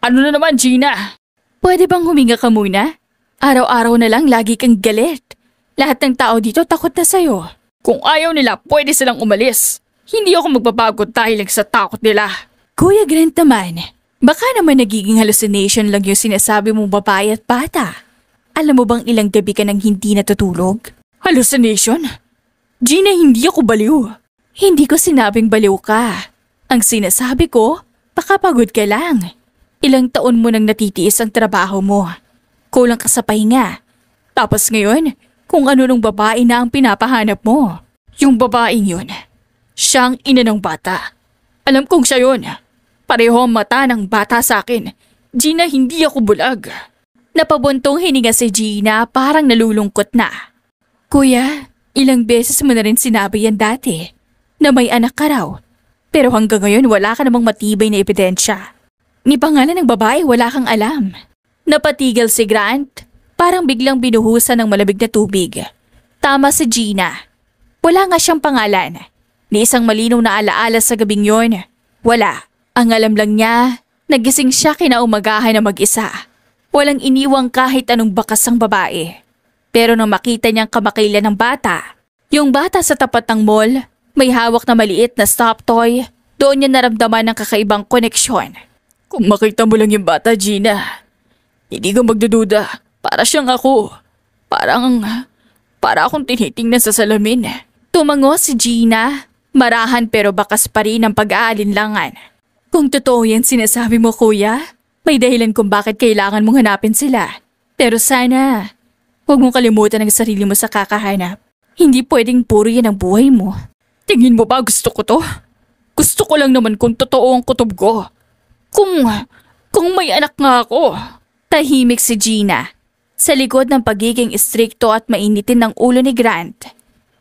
[SPEAKER 1] Ano na naman, Gina? Pwede bang huminga ka muna? Araw-araw na lang lagi kang galit. Lahat ng tao dito takot na sa'yo. Kung ayaw nila, pwede silang umalis. Hindi ako magbabago dahil lang sa takot nila. Kuya Grant naman, baka naman nagiging hallucination lang yung sinasabi mong babae at bata. Alam mo bang ilang gabi ka nang hindi natutulog? Hallucination? Gina, hindi ako baliw. Hindi ko sinabing baliw ka. Ang sinasabi ko, baka pagod ka lang. Ilang taon mo nang natitiis ang trabaho mo. Kulang ka sa pahinga. Tapos ngayon, kung ano nung babae na ang pinapahanap mo. Yung babaeng yun, siyang ina ng bata. Alam kong siya yun. Pareho ang mata ng bata sa akin. Gina, hindi ako bulag. Napabuntong hininga si Gina, parang nalulungkot na. Kuya, ilang beses mo na rin sinabi yan dati, na may anak ka raw. Pero hanggang ngayon wala ka namang matibay na ebidensya. Ni pangalan ng babae wala kang alam. Napatigil si Grant, parang biglang binuhusan ng malamig na tubig. Tama si Gina. Wala nga siyang pangalan. Ni isang malinaw na alaala sa gabing yon. Wala. Ang alam lang niya, nagising siya kinaumagahan na mag-isa. Walang iniwang kahit anong bakas ang babae. Pero nang makita niyang kamakailan ng bata, yung bata sa tapat ng mall, may hawak na maliit na stop toy, doon niya naramdaman ng kakaibang koneksyon. Kung makita mo lang yung bata, Gina, hindi ka magdududa. Para siyang ako. Para akong tinitingnan sa salamin. Tumango si Gina, marahan pero bakas pa rin ang pag-aalinlangan. Kung totoo yan sinasabi mo, kuya, may dahilan kung bakit kailangan mong hanapin sila. Pero sana, huwag mong kalimutan ang sarili mo sa kakahanap. Hindi pwedeng puro yan ang buhay mo. Tingin mo ba gusto ko to? Gusto ko lang naman kung totoo ang kutob ko. Kung may anak nga ako. Tahimik si Gina. Sa likod ng pagiging istrikto at mainitin ng ulo ni Grant,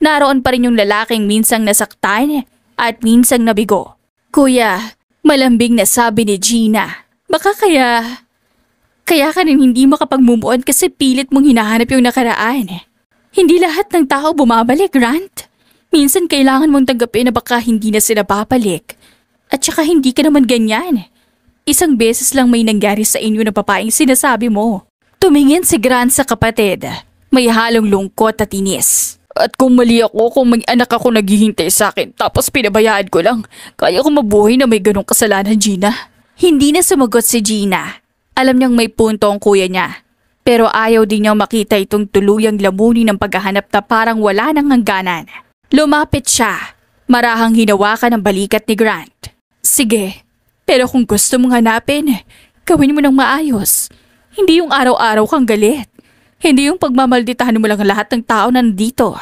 [SPEAKER 1] naroon pa rin yung lalaking minsang nasaktan at minsang nabigo. Kuya, malambing na sabi ni Gina. Baka kaya ka rin hindi makapagmumuon kasi pilit mong hinahanap yung nakaraan. Hindi lahat ng tao bumabalik, Grant. Minsan kailangan mong tanggapin na baka hindi na sila babalik. At saka hindi ka naman ganyan. Isang beses lang may nangyari sa inyo na babaeng sinasabi mo. Tumingin si Grant sa kapatid. May halong lungkot at inis. At kung mali ako, kung may anak ako naghihintay sa akin tapos pinabayaan ko lang, kaya ko mabuhay na may ganong kasalanan, Gina. Hindi na sumagot si Gina. Alam niyang may punto ang kuya niya. Pero ayaw din niyang makita itong tuluyang lamunin ng paghahanap na parang wala nang hangganan. Lumapit siya. Marahang hinawakan ang balikat ni Grant. Sige, pero kung gusto mong hanapin, gawin mo ng maayos. Hindi yung araw-araw kang galit. Hindi yung pagmamalditahan mo lang lahat ng tao na nandito.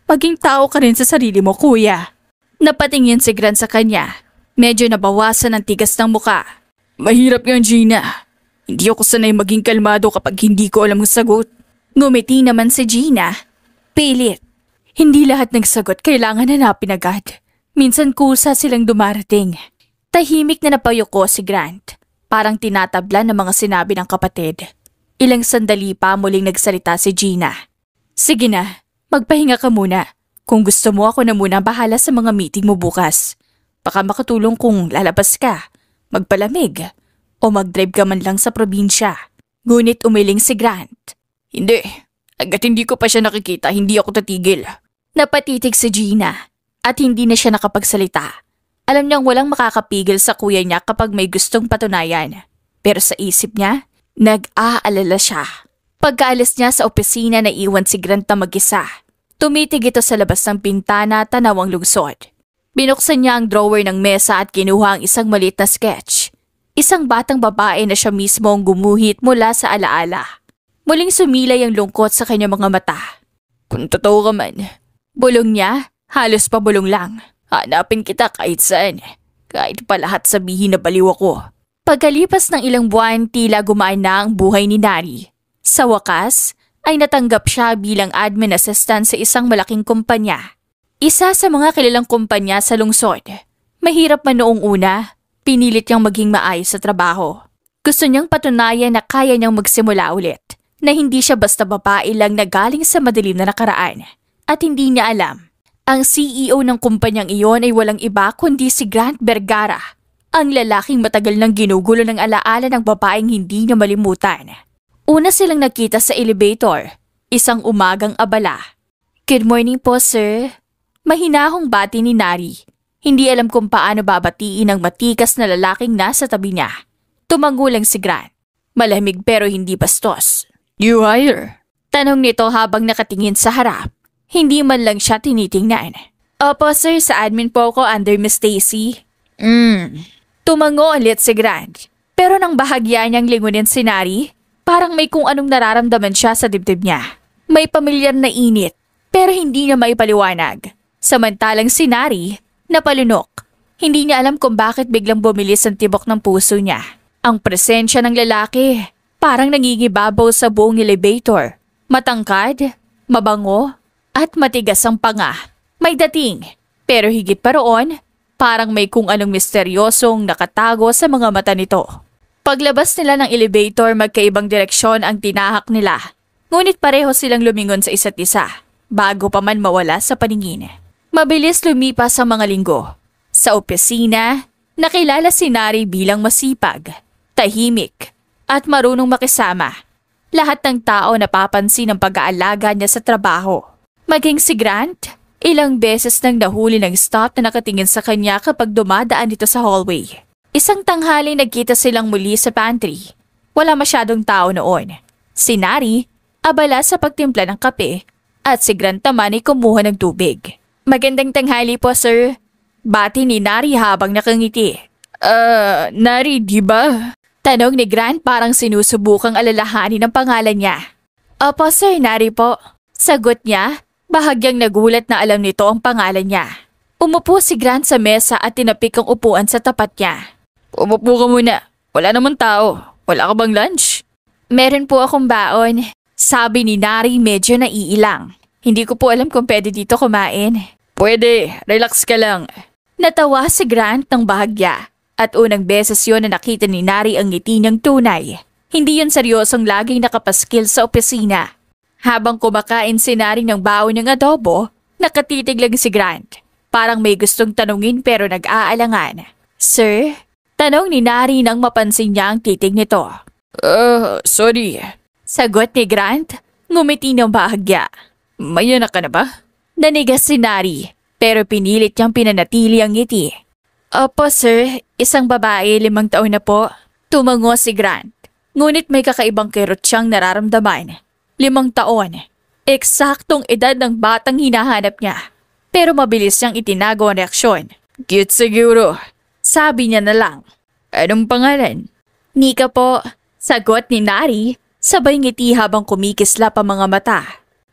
[SPEAKER 1] Maging tao ka rin sa sarili mo, kuya. Napatingin si Grant sa kanya. Medyo nabawasan ang tigas ng muka.
[SPEAKER 2] Mahirap yan, Gina. Hindi ako sanay maging kalmado kapag hindi ko alam ang sagot.
[SPEAKER 1] Ngumiti naman si Gina. Pilit. Hindi lahat ng sagot kailangan hanapin agad. Minsan kusa silang dumarating. Tahimik na napayuko si Grant. Parang tinatabla ng mga sinabi ng kapatid. Ilang sandali pa muling nagsalita si Gina. Sige na, magpahinga ka muna. Kung gusto mo ako na muna bahala sa mga meeting mo bukas. Baka makatulong kung lalabas ka, magpalamig, o mag-drive ka man lang sa probinsya. Ngunit umiling si Grant.
[SPEAKER 2] Hindi. Hanggat hindi ko pa siya nakikita, hindi ako tatigil.
[SPEAKER 1] Napatitig si Gina at hindi na siya nakapagsalita. Alam niyang walang makakapigil sa kuya niya kapag may gustong patunayan. Pero sa isip niya, nag-aalala siya. Pagkaalis niya sa opisina, naiwan si Grant na mag-isa. Tumitig ito sa labas ng pintana, tanaw ang lungsod. Binuksan niya ang drawer ng mesa at kinuha ang isang maliit na sketch. Isang batang babae na siya mismo ang gumuhit mula sa alaala. Muling sumilay ang lungkot sa kanyang mga mata.
[SPEAKER 2] Kung totoo ka man.
[SPEAKER 1] Bulong niya, halos pabulong lang.
[SPEAKER 2] Hanapin kita kahit saan. Kahit pa lahat sabihin na baliw ako.
[SPEAKER 1] Pagkalipas ng ilang buwan, tila gumaan na ang buhay ni Nari. Sa wakas, ay natanggap siya bilang admin assistant sa isang malaking kumpanya. Isa sa mga kilalang kumpanya sa lungsod. Mahirap man noong una, pinilit niyang maging maayos sa trabaho. Gusto niyang patunayan na kaya niyang magsimula ulit, na hindi siya basta babae lang na galing sa madilim na nakaraan. At hindi niya alam, ang CEO ng kumpanyang iyon ay walang iba kundi si Grant Vergara, ang lalaking matagal nang ginugulo ng alaala ng babaeng hindi niya malimutan. Una silang nakita sa elevator, isang umagang abala. Good morning po, sir. Mahinahong bati ni Nari. Hindi alam kung paano babatiin ang matikas na lalaking nasa tabi niya. Tumango lang si Grant. Malamig pero hindi bastos.
[SPEAKER 2] You hire?
[SPEAKER 1] Tanong nito habang nakatingin sa harap. Hindi man lang siya tinitingnan. Opo sir, sa admin po ako under Miss Stacy. Tumango ulit si Grant. Pero nang bahagya niyang lingunin si Nari, parang may kung anong nararamdaman siya sa dibdib niya. May pamilyar na init, pero hindi niya maipaliwanag. Samantalang si Nari, napalunok. Hindi niya alam kung bakit biglang bumilis ang tibok ng puso niya. Ang presensya ng lalaki, parang nangingibabaw sa buong elevator. Matangkad, mabango, at matigas ang panga. May dating, pero higit pa roon, parang may kung anong misteryosong nakatago sa mga mata nito. Paglabas nila ng elevator, magkaibang direksyon ang tinahak nila. Ngunit pareho silang lumingon sa isa't isa, bago pa man mawala sa paningin. Mabilis lumipas ang mga linggo. Sa opisina, nakilala si Nari bilang masipag, tahimik, at marunong makisama. Lahat ng tao napapansin ang pag-aalaga niya sa trabaho. Maging si Grant, ilang beses nang nahuli ng staff na nakatingin sa kanya kapag dumadaan dito sa hallway. Isang tanghali nagkita silang muli sa pantry. Wala masyadong tao noon. Si Nari, abala sa pagtimpla ng kape, at si Grant naman ay kumuha ng tubig. Magandang tanghali po, sir. Bati ni Nari habang nakangiti.
[SPEAKER 2] Nari, di ba?
[SPEAKER 1] Tanong ni Grant parang sinusubukang alalahanin ang pangalan niya. Opo, sir, Nari po. Sagot niya, bahagyang nagulat na alam nito ang pangalan niya. Umupo si Grant sa mesa at tinapik ang upuan sa tapat niya.
[SPEAKER 2] Umupo ka muna. Wala naman tao. Wala ka bang lunch?
[SPEAKER 1] Meron po akong baon. Sabi ni Nari medyo naiilang. Hindi ko po alam kung pwede dito kumain.
[SPEAKER 2] Pwede, relax ka lang.
[SPEAKER 1] Natawa si Grant ng bahagya at unang beses yon na nakita ni Nari ang ngiti niyang tunay. Hindi yon seryosong laging nakapaskil sa opisina. Habang kumakain si Nari ng baon ng adobo, nakatitig lang si Grant. Parang may gustong tanungin pero nag-aalangan. Sir? Tanong ni Nari nang mapansin niya ang titig nito.
[SPEAKER 2] Sorry.
[SPEAKER 1] Sagot ni Grant, ngumiti ng bahagya.
[SPEAKER 2] May anak ka na ba?
[SPEAKER 1] Nanigas si Nari, pero pinilit niyang pinanatili ang ngiti. Opo sir, isang babae, 5 taon na po. Tumango si Grant. Ngunit may kakaibang kirot siyang nararamdaman. 5 taon. Eksaktong edad ng batang hinahanap niya. Pero mabilis niyang itinago ang reaksyon.
[SPEAKER 2] Cute siguro.
[SPEAKER 1] Sabi niya na lang.
[SPEAKER 2] Anong pangalan?
[SPEAKER 1] Nika po. Sagot ni Nari, sabay ngiti habang kumikislap ang mga mata.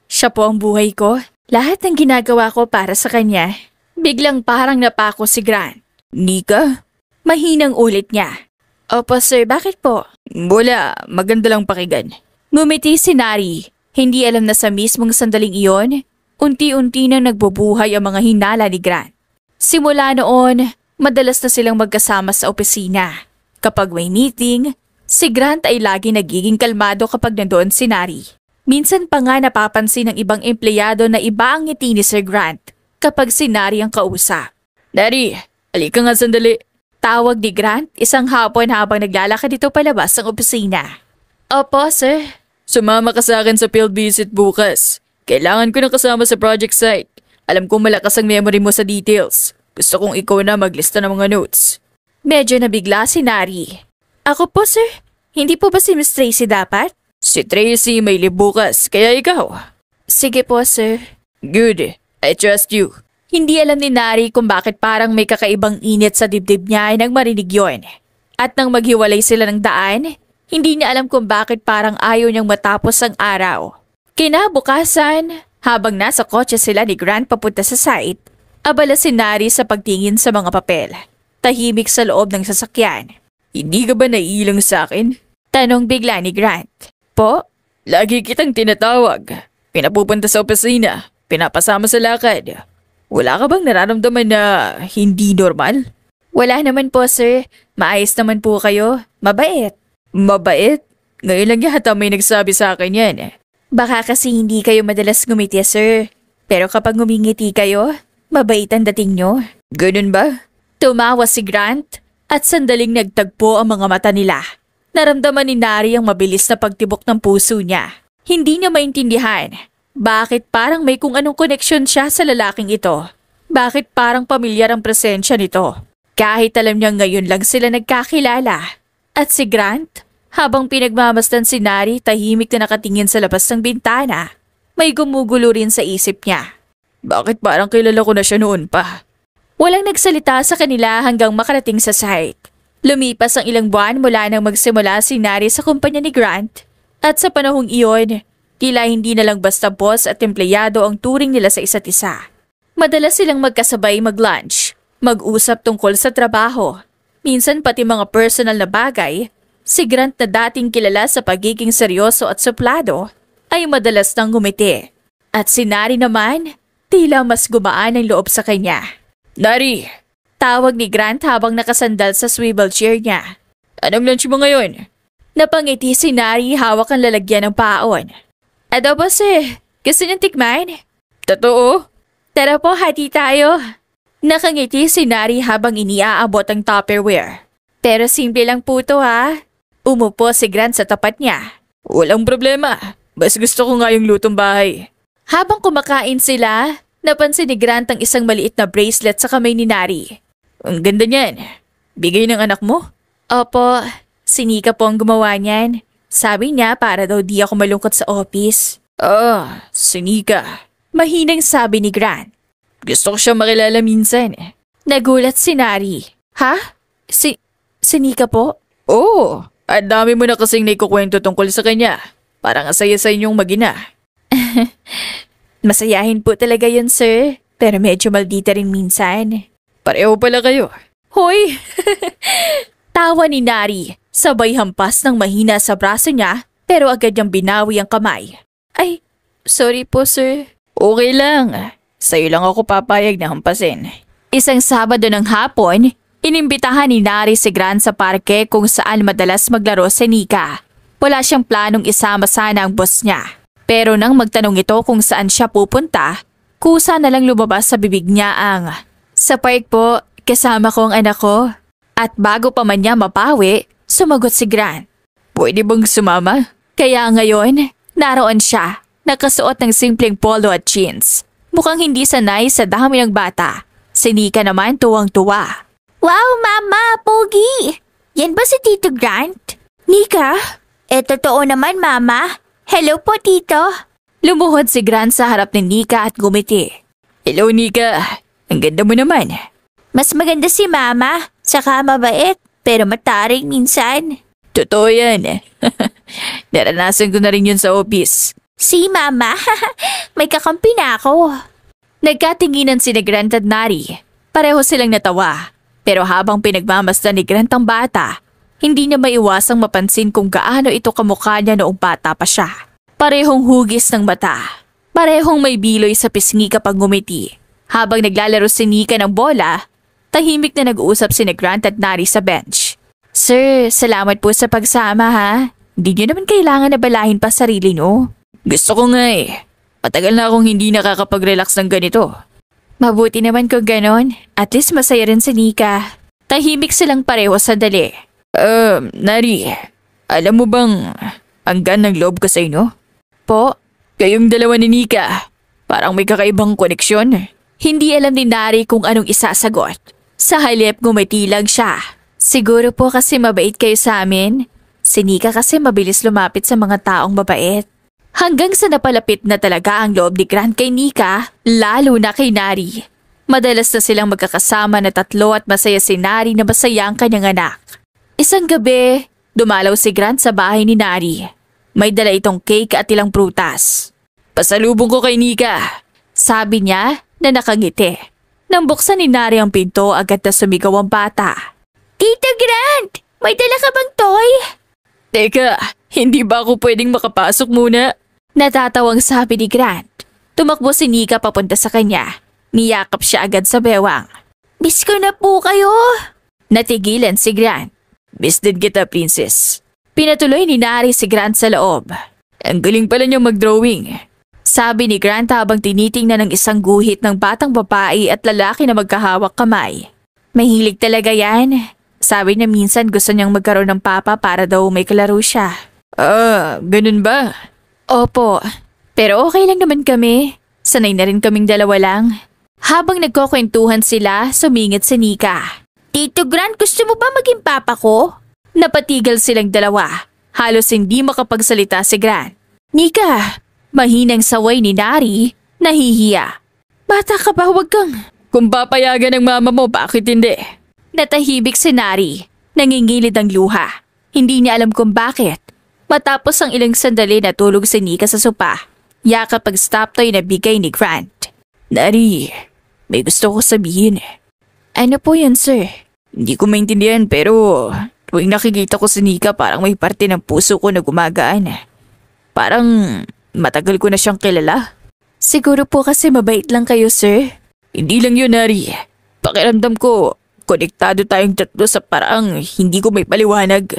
[SPEAKER 1] Siya po ang buhay ko. Lahat ng ginagawa ko para sa kanya. Biglang parang napako si Grant.
[SPEAKER 2] Nika?
[SPEAKER 1] Mahinang ulit niya. Opo sir, bakit po?
[SPEAKER 2] Wala, maganda lang pakinggan.
[SPEAKER 1] Ngumiti si Nari. Hindi alam na sa mismong sandaling iyon, unti-unti nang nagbubuhay ang mga hinala ni Grant. Simula noon, madalas na silang magkasama sa opisina. Kapag may meeting, si Grant ay lagi nagiging kalmado kapag nandoon si Nari. Minsan pa nga napapansin ng ibang empleyado na iba ang ngiti ni Sir Grant kapag si Nari ang kausap.
[SPEAKER 2] Nari, halika nga sandali.
[SPEAKER 1] Tawag ni Grant isang hapon habang naglalakad dito palabas ng opisina. Opo, sir.
[SPEAKER 2] Sumama ka sa akin sa field visit bukas. Kailangan ko na kasama sa project site. Alam kong malakas ang memory mo sa details. Gusto kong ikaw na maglista ng mga notes.
[SPEAKER 1] Medyo nabigla si Nari. Ako po, sir. Hindi po ba si Miss Tracy dapat?
[SPEAKER 2] Si Tracy may leave bukas, kaya ikaw.
[SPEAKER 1] Sige po, sir.
[SPEAKER 2] Good. I trust you.
[SPEAKER 1] Hindi alam ni Nari kung bakit parang may kakaibang init sa dibdib niya nang marinig yon. At nang maghiwalay sila ng daan, hindi niya alam kung bakit parang ayaw niyang matapos ang araw. Kinabukasan, habang nasa kotse sila ni Grant papunta sa site, abala si Nari sa pagtingin sa mga papel. Tahimik sa loob ng sasakyan.
[SPEAKER 2] Hindi ka ba naiilang sa akin?
[SPEAKER 1] Tanong bigla ni Grant. Po?
[SPEAKER 2] Lagi kitang tinatawag. Pinapupunta sa opisina. Pinapasama sa lakad. Wala ka bang nararamdaman na hindi normal?
[SPEAKER 1] Wala naman po, sir. Maayos naman po kayo. Mabait.
[SPEAKER 2] Mabait? Ngayon lang yata may nagsabi sa akin yan.
[SPEAKER 1] Baka kasi hindi kayo madalas ngumiti, sir. Pero kapag ngumingiti kayo, mabait ang dating nyo.
[SPEAKER 2] Ganun ba?
[SPEAKER 1] Tumawa si Grant at sandaling nagtagpo ang mga mata nila. Naramdaman ni Nari ang mabilis na pagtibok ng puso niya. Hindi niya maintindihan. Bakit parang may kung anong koneksyon siya sa lalaking ito? Bakit parang pamilyar ang presensya nito? Kahit alam niya ngayon lang sila nagkakilala. At si Grant, habang pinagmamasdan si Nari, tahimik na nakatingin sa labas ng bintana. May gumugulo rin sa isip niya.
[SPEAKER 2] Bakit parang kilala ko na siya noon pa?
[SPEAKER 1] Walang nagsalita sa kanila hanggang makarating sa site. Lumipas ang ilang buwan mula nang magsimula si Nari sa kumpanya ni Grant. At sa panahong iyon, tila hindi na lang basta boss at empleyado ang turing nila sa isa't isa. Madalas silang magkasabay mag-lunch, mag-usap tungkol sa trabaho. Minsan pati mga personal na bagay. Si Grant na dating kilala sa pagiging seryoso at suplado ay madalas nang ngumiti. At si Nari naman, tila mas gumaan ang loob sa kanya.
[SPEAKER 2] Nari!
[SPEAKER 1] Tawag ni Grant habang nakasandal sa swivel chair niya.
[SPEAKER 2] Anong lunch mo ngayon?
[SPEAKER 1] Napangiti si Nari hawak ang lalagyan ng paon. Adobo sir, gusto niyong tikman?
[SPEAKER 2] Totoo?
[SPEAKER 1] Tara po, hati tayo. Nakangiti si Nari habang iniaabot ang Tupperware. Pero simple lang po to ha. Umupo si Grant sa tapat niya.
[SPEAKER 2] Walang problema. Mas gusto ko nga yung lutong bahay.
[SPEAKER 1] Habang kumakain sila, napansin ni Grant ang isang maliit na bracelet sa kamay ni Nari.
[SPEAKER 2] Ang ganda niyan. Bigay ng anak mo?
[SPEAKER 1] Opo, si Nika po ang gumawa niyan. Sabi niya para daw di ako malungkot sa office.
[SPEAKER 2] Si Nika.
[SPEAKER 1] Mahinang sabi ni Grant.
[SPEAKER 2] Gusto ko siya makilala minsan.
[SPEAKER 1] Nagulat si Nari. Ha? Si Nika po?
[SPEAKER 2] Oo, at dami mo na kasing naikukwento tungkol sa kanya. Parang asaya sa inyong magina.
[SPEAKER 1] Masayahin po talaga yun, sir. Pero medyo maldita rin minsan.
[SPEAKER 2] Pareho pala kayo.
[SPEAKER 1] Hoy! Tawa ni Nari. Sabay hampas ng mahina sa braso niya pero agad niyang binawi ang kamay. Ay, sorry po sir.
[SPEAKER 2] Okay lang. Sa'yo lang ako papayag na hampasin.
[SPEAKER 1] Isang Sabado ng hapon, inimbitahan ni Nari si Grant sa parke kung saan madalas maglaro si Nika. Wala siyang planong isama sana ang boss niya. Pero nang magtanong ito kung saan siya pupunta, kusa na lang lumabas sa bibig niya ang, "Sa park po, kasama ko ang anak ko." At bago pa man niya mapawi, sumagot si Grant.
[SPEAKER 2] Pwede bang sumama?
[SPEAKER 1] Kaya ngayon, naroon siya, nakasuot ng simpleng polo at jeans. Mukhang hindi sanay sa dami ng bata. Si Nika naman tuwang-tuwa. Wow, Mama! Pogi! Yan ba si Tito Grant? Nika? Totoo naman, Mama. Hello po, Tito. Lumuhod si Grant sa harap ni Nika at gumiti.
[SPEAKER 2] Hello, Nika. Ang ganda mo naman.
[SPEAKER 1] Mas maganda si Mama, saka mabait, pero mataring minsan.
[SPEAKER 2] Totoo yan. Naranasan ko na rin yun sa office.
[SPEAKER 1] Si Mama, may kakampi na ako. Nagkatinginan si Grant at Nari. Pareho silang natawa. Pero habang pinagmamasdan ni Grant ang bata, Hindi niya maiwasang mapansin kung gaano ito kamukha niya noong bata pa siya. Parehong hugis ng mata. Parehong may biloy sa pisngi kapag ngumiti. Habang naglalaro si Nika ng bola, tahimik na nag-uusap si Grant at Nari sa bench. Sir, salamat po sa pagsama ha. Hindi niyo naman kailangan na balahin pa sarili niyo.
[SPEAKER 2] Gusto ko nga eh. Matagal na akong hindi nakakapag-relax ng ganito.
[SPEAKER 1] Mabuti naman kung ganon. At least masaya rin si Nika. Tahimik silang pareho sandali.
[SPEAKER 2] Nari, alam mo bang hanggan ng loob ko sa inyo?
[SPEAKER 1] Po?
[SPEAKER 2] Kayong dalawa ni Nika, parang may kakaibang koneksyon.
[SPEAKER 1] Hindi alam ni Nari kung anong isasagot. Sa halip ngumiti lang siya. Siguro po kasi mabait kayo sa amin. Si Nika kasi mabilis lumapit sa mga taong mabait. Hanggang sa napalapit na talaga ang loob ni Grant kay Nika, lalo na kay Nari. Madalas na silang magkakasama na tatlo at masaya si Nari na masaya ang kanyang anak. Isang gabi, dumalaw si Grant sa bahay ni Nari. May dala itong cake at ilang prutas.
[SPEAKER 2] Pasalubong ko kay Nika,
[SPEAKER 1] sabi niya na nakangiti. Nang buksan ni Nari ang pinto, agad na sumigaw ang bata. Tito Grant, may dala ka bang toy?
[SPEAKER 2] Teka, hindi ba ako pwedeng makapasok muna?
[SPEAKER 1] Natatawang sabi ni Grant. Tumakbo si Nika papunta sa kanya. Niyakap siya agad sa bewang. Miss ko na po kayo. Natigilan si Grant.
[SPEAKER 2] Miss din kita, princess.
[SPEAKER 1] Pinatuloy ni Nari si Grant sa loob.
[SPEAKER 2] Ang galing pala niyang mag-drawing.
[SPEAKER 1] Sabi ni Grant habang tinitingnan ng isang guhit ng batang babae at lalaki na magkahawak kamay. Mahilig talaga yan. Sabi niya minsan gusto niyang magkaroon ng papa para daw may kalaro siya.
[SPEAKER 2] Ganun ba?
[SPEAKER 1] Opo, pero okay lang naman kami. Sanay na rin kaming dalawa lang. Habang nagkukwentuhan sila, sumingit si Nika. Tito Grant, gusto mo ba maging papa ko? Napatigal silang dalawa. Halos hindi makapagsalita si Grant. Nika, mahinang saway ni Nari, nahihiya. Bata ka ba, huwag kang...
[SPEAKER 2] Kung papayagan ng mama mo, bakit hindi?
[SPEAKER 1] Natahimik si Nari, nangingilid ang luha. Hindi niya alam kung bakit. Matapos ang ilang sandali natulog si Nika sa sopa. Yakap ang stop toy na bigay ni Grant.
[SPEAKER 2] Nari, may gusto ko sabihin.
[SPEAKER 1] Ano po yun, sir?
[SPEAKER 2] Hindi ko maintindihan pero tuwing nakikita ko si Nika parang may parte ng puso ko na gumagaan. Parang matagal ko na siyang kilala.
[SPEAKER 1] Siguro po kasi mabait lang kayo, sir.
[SPEAKER 2] Hindi lang yun, Nari. Pakiramdam ko, konektado tayong tatlo sa parang hindi ko may paliwanag.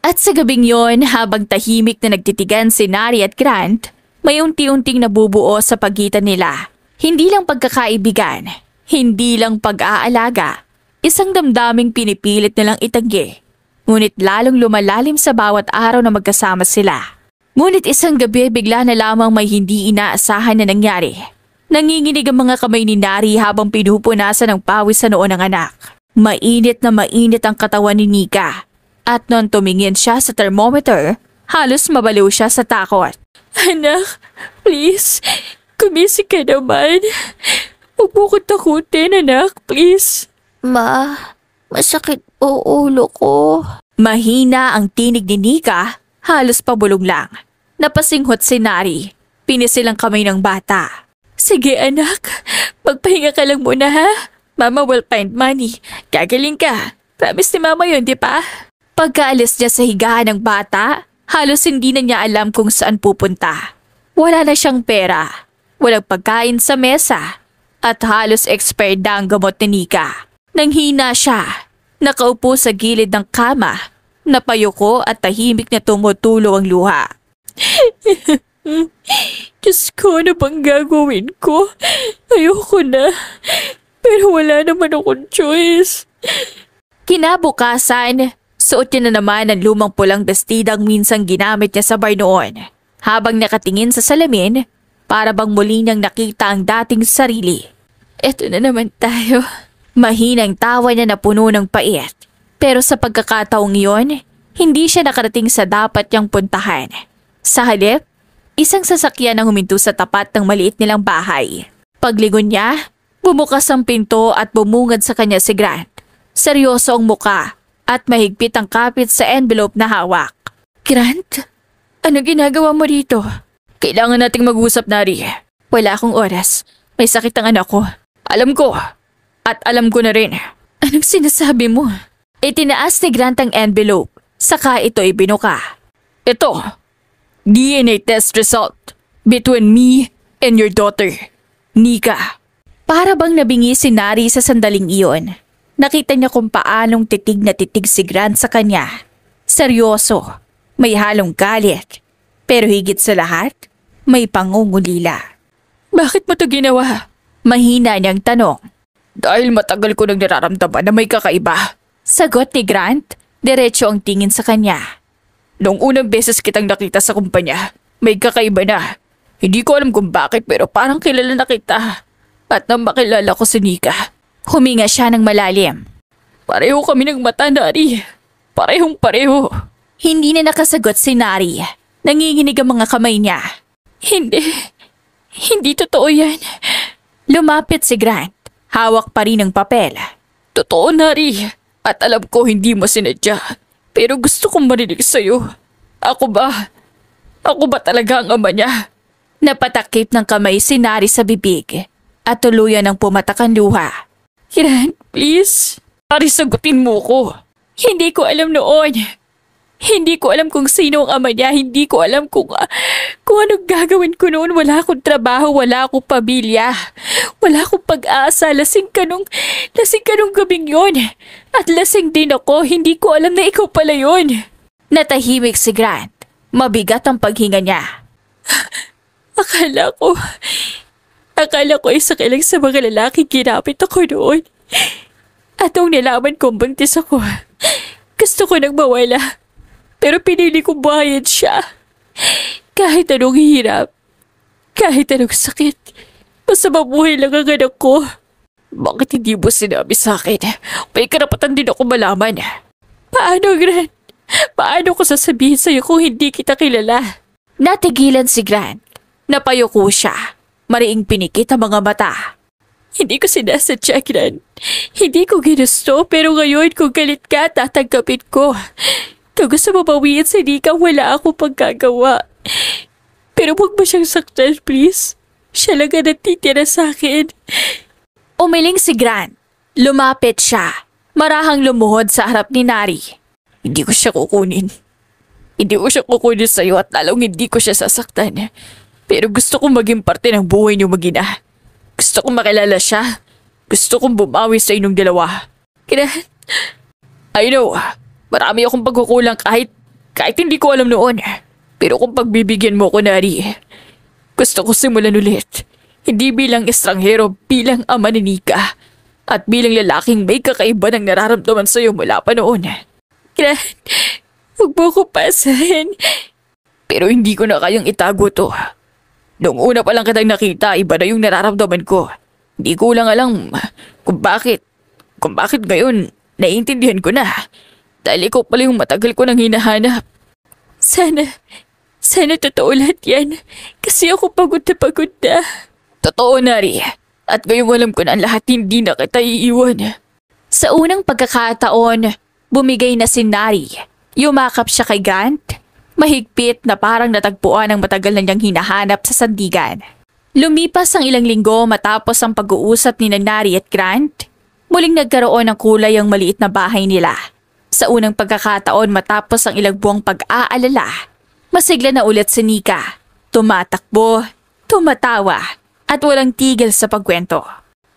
[SPEAKER 1] At sa gabing yon, habang tahimik na nagtitigan si Nari at Grant, may unti-unting nabubuo sa pagitan nila. Hindi lang pagkakaibigan, hindi lang pag-aalaga, isang damdaming pinipilit nilang itanggi. Ngunit lalong lumalalim sa bawat araw na magkasama sila. Ngunit isang gabi bigla na lamang may hindi inaasahan na nangyari. Nanginginig ang mga kamay ni Nari habang pinupunasan ng pawis sa noo ng anak. Mainit na mainit ang katawan ni Nika. At noon tumingin siya sa thermometer, halos mabaliw siya sa takot. Anak, please, gumising ka naman. Huwag mo ko takutin, anak, please. Ma, masakit po ulo ko. Mahina ang tinig ni Nika, halos pabulong lang. Napasinghot si Nari, pinisil ang kamay ng bata. Sige anak, magpahinga ka lang muna ha. Mama will find money. Gagaling ka. Promise ni mama yun, di ba? Pagkaalis niya sa higaan ng bata, halos hindi na niya alam kung saan pupunta. Wala na siyang pera, walang pagkain sa mesa, at halos expired na ang gamot ni Nika. Nanghina siya, nakaupo sa gilid ng kama, napayuko at tahimik na tumutulo ang luha. Diyos ko, ano bang gagawin ko? Ayoko na, pero wala naman akong choice. Kinabukasan, suot niya na naman ang lumang pulang bestidang minsang ginamit niya sa bar noon. Habang nakatingin sa salamin, para bang muli niyang nakita ang dating sarili. Eto na naman tayo. Mahinang tawa niya na puno ng pait. Pero sa pagkakataong iyon, hindi siya nakarating sa dapat niyang puntahan. Sa halip, isang sasakyan ang huminto sa tapat ng maliit nilang bahay. Paglingon niya, bumukas ang pinto at bumungad sa kanya si Grant. Seryoso ang muka at mahigpit ang kapit sa envelope na hawak. Grant, ano ginagawa mo dito?
[SPEAKER 2] Kailangan nating mag-usap, Nari.
[SPEAKER 1] Wala akong oras. May sakit ang anak ko.
[SPEAKER 2] Alam ko. At alam ko na rin.
[SPEAKER 1] Anong sinasabi mo? Itinaas ni Grant ang envelope. Saka ito ibinuka.
[SPEAKER 2] Ito, DNA test result between me and your daughter, Nika.
[SPEAKER 1] Para bang nabingi si Nari sa sandaling iyon. Nakita niya kung paanong titig na titig si Grant sa kanya. Seryoso, may halong galit. Pero higit sa lahat, may pangungulila.
[SPEAKER 2] Bakit mo to ginawa?
[SPEAKER 1] Mahina niyang tanong.
[SPEAKER 2] Dahil matagal ko nang nararamdaman na may kakaiba.
[SPEAKER 1] Sagot ni Grant, diretso ang tingin sa kanya.
[SPEAKER 2] Noong unang beses kitang nakita sa kumpanya, may kakaiba na. Hindi ko alam kung bakit pero parang kilala na kita. At nang makilala ko si Nika.
[SPEAKER 1] Huminga siya ng malalim.
[SPEAKER 2] Pareho kami ng mata, Nari. Parehong pareho.
[SPEAKER 1] Hindi na nakasagot si Nari. Nanginginig ang mga kamay niya.
[SPEAKER 2] Hindi totoo yan.
[SPEAKER 1] Lumapit si Grant. Hawak pa rin ang papel.
[SPEAKER 2] Totoo, Nari. At alam ko hindi mo sinadya. Pero gusto kong marinig sa'yo. Ako ba talaga ang ama niya?
[SPEAKER 1] Napatakip ng kamay si Nari sa bibig. At tuluyan ng pumatak ang luha.
[SPEAKER 2] Grant, please. Nari, sagutin mo ko.
[SPEAKER 1] Hindi ko alam noon. Hindi ko alam kung sino ang ama niya. Hindi ko alam kung anong gagawin ko noon. Wala akong trabaho, wala akong pamilya. Wala akong pag-asa. Lasing ka nung gabing yon. At lasing din ako. Hindi ko alam na ikaw pala yon. Natahimik si Grant. Mabigat ang paghinga niya. Akala ko isa ka lang sa mga lalaking ginapit ako noon. At nung nalaman kong buntis ako, gusto ko nang mawala. Pero pinili kong buhayin siya. Kahit anong hirap, kahit anong sakit, basta mabuhay lang ang anak ko.
[SPEAKER 2] Bakit hindi mo sinabi sa akin? May karapatan din ako malaman.
[SPEAKER 1] Paano, Grant? Paano ko sasabihin sa'yo kung hindi kita kilala? Natigilan si Grant. Napayuko siya. Mariing pinikit ang mga mata. Hindi ko sinasadya, Grant. Hindi ko ginusto, pero ngayon kung galit ka, tatanggapin ko. Kung gusto mo bawiin si Nika, wala akong pagkagawa. Pero huwag mo siyang saktan, please. Siya lang ang natitira sa akin. Umiling si Grant. Lumapit siya. Marahang lumuhod sa harap ni Nari.
[SPEAKER 2] Hindi ko siya kukunin. Hindi ko siya kukunin sa'yo at lalong hindi ko siya sasaktan. Pero gusto kong maging parte ng buhay niyo mag-ina. Gusto kong makilala siya. Gusto kong bumawi sa inyong dalawa.
[SPEAKER 1] Grant.
[SPEAKER 2] I know, marami akong pagkukulang kahit hindi ko alam noon. Pero kung pagbibigyan mo ko, Nari, gusto ko simulan ulit. Hindi bilang estranghero, bilang ama ni Nika. At bilang lalaking may kakaiba ng nararamdaman sa'yo mula pa noon.
[SPEAKER 1] Grant, huwag mo ko pasahin.
[SPEAKER 2] Pero hindi ko na kayang itago to. Noong una pa lang kitang nakita, iba na yung nararamdaman ko. Hindi ko lang alam kung bakit ngayon naiintindihan ko na. Dahil ikaw pala yung matagal ko nang hinahanap.
[SPEAKER 1] Sana totoo lahat yan. Kasi ako pagod na.
[SPEAKER 2] Totoo, Nari. At ngayong alam ko na ang lahat, hindi na kita iiwan.
[SPEAKER 1] Sa unang pagkakataon, bumigay na si Nari. Yumakap siya kay Grant. Mahigpit na parang natagpuan ang matagal na niyang hinahanap sa sandigan. Lumipas ang ilang linggo matapos ang pag-uusap ni Nari at Grant. Muling nagkaroon ng kulay ang maliit na bahay nila. Sa unang pagkakataon matapos ang ilang buwang pag-aalala, masigla na ulit si Nika. Tumatakbo, tumatawa, at walang tigil sa pagkwento.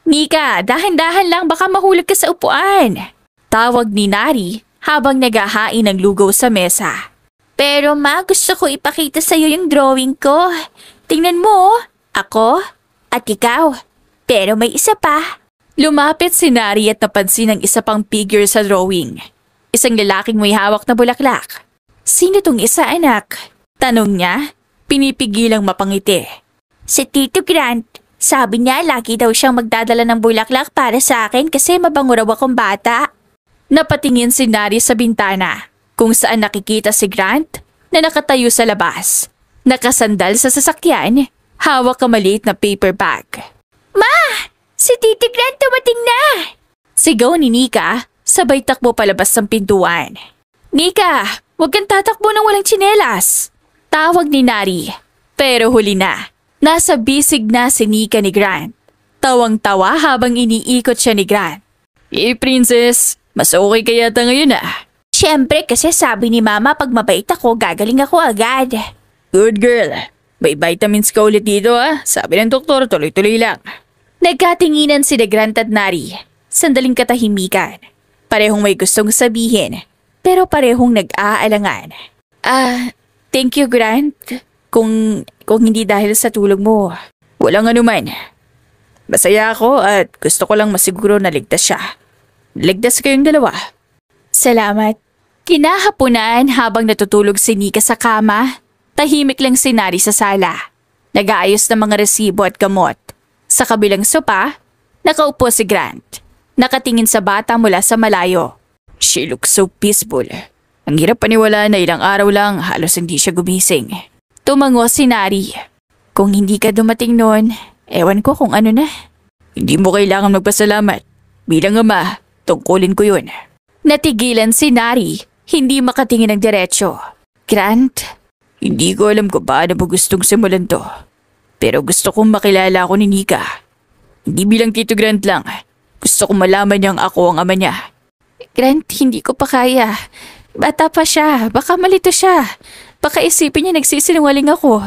[SPEAKER 1] Nika, dahan-dahan lang baka mahulog ka sa upuan. Tawag ni Nari habang naghahain ng lugaw sa mesa. Pero ma, gusto ko ipakita sa'yo yung drawing ko. Tingnan mo, ako at ikaw. Pero may isa pa. Lumapit si Nari at napansin ang isa pang figure sa drawing. Isang lalaking may hawak na bulaklak. Sino tong isa, anak? Tanong niya, pinipigilang mapangiti. Si Tito Grant. Sabi niya lagi daw siyang magdadala ng bulaklak para sa akin kasi mabango raw akong bata. Napatingin si Nari sa bintana kung saan nakikita si Grant na nakatayo sa labas. Nakasandal sa sasakyan, hawak ang maliit na paper bag. Ma! Si Tito Grant dumating na! Sigaw ni Nika, sabay takbo palabas ng pintuan. Nika, huwag kang tatakbo ng walang tsinelas! Tawag ni Nari, pero huli na. Nasa bisig na si Nika ni Grant. Tawang-tawa habang iniikot siya ni Grant.
[SPEAKER 2] Princess, mas okay ka yata ngayon ah.
[SPEAKER 1] Siyempre kasi sabi ni Mama pag mabait ako, gagaling ako agad.
[SPEAKER 2] Good girl. May vitamins ka ulit dito Sabi ng doktor, tuloy-tuloy lang.
[SPEAKER 1] Nagkatinginan si Grant at Nari. Sandaling katahimikan. Parehong may gustong sabihin, pero parehong nag-aalangan. Thank you, Grant. Kung hindi dahil sa tulong mo.
[SPEAKER 2] Walang anuman. Masaya ako at gusto ko lang masiguro na ligtas siya. Ligtas kayong dalawa.
[SPEAKER 1] Salamat. Kinahapunan habang natutulog si Nika sa kama, tahimik lang si Nari sa sala. Nag-aayos ng mga resibo at gamot. Sa kabilang sopa, nakaupo si Grant. Nakatingin sa bata mula sa malayo.
[SPEAKER 2] She looks so peaceful. Ang hirap paniwalaan na ilang araw lang halos hindi siya gumising.
[SPEAKER 1] Tumango si Nari. Kung hindi ka dumating noon, ewan ko kung ano na.
[SPEAKER 2] Hindi mo kailangan magpasalamat. Bilang ama, tungkulin ko yun.
[SPEAKER 1] Natigilan si Nari, hindi makatingin ng diretsyo. Grant?
[SPEAKER 2] Hindi ko alam kung paano mo gustong simulan to. Pero gusto kong makilala ako ni Nika. Hindi bilang Tito Grant lang. Gusto kong malaman niyang ako ang ama niya.
[SPEAKER 1] Grant, hindi ko pa kaya. Bata pa siya, baka malito siya. Baka isipin niya nagsisinungaling ako.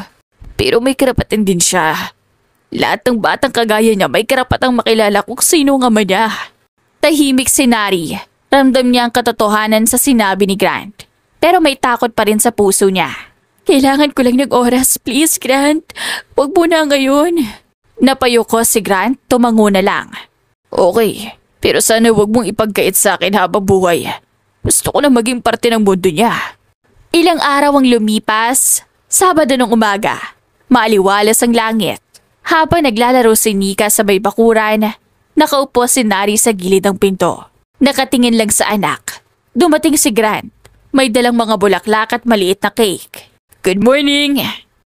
[SPEAKER 2] Pero may karapatan din siya. Lahat ng batang kagaya niya may karapatang makilala kung sino ang ama niya.
[SPEAKER 1] Tahimik si Nari. Ramdam niya ang katotohanan sa sinabi ni Grant. Pero may takot pa rin sa puso niya. Kailangan ko lang ng oras, please, Grant. Huwag mo na ngayon. Napayuko si Grant, tumango na lang.
[SPEAKER 2] Okay, pero sana huwag mong ipagkait sa akin habang buhay. Gusto ko na maging parte ng mundo niya.
[SPEAKER 1] Ilang araw ang lumipas, Sabado ng umaga. Maaliwalas ang langit. Habang naglalaro si Nika sa may bakuran, nakaupo si Nari sa gilid ng pinto. Nakatingin lang sa anak. Dumating si Grant. May dalang mga bulaklak at maliit na cake.
[SPEAKER 2] Good morning!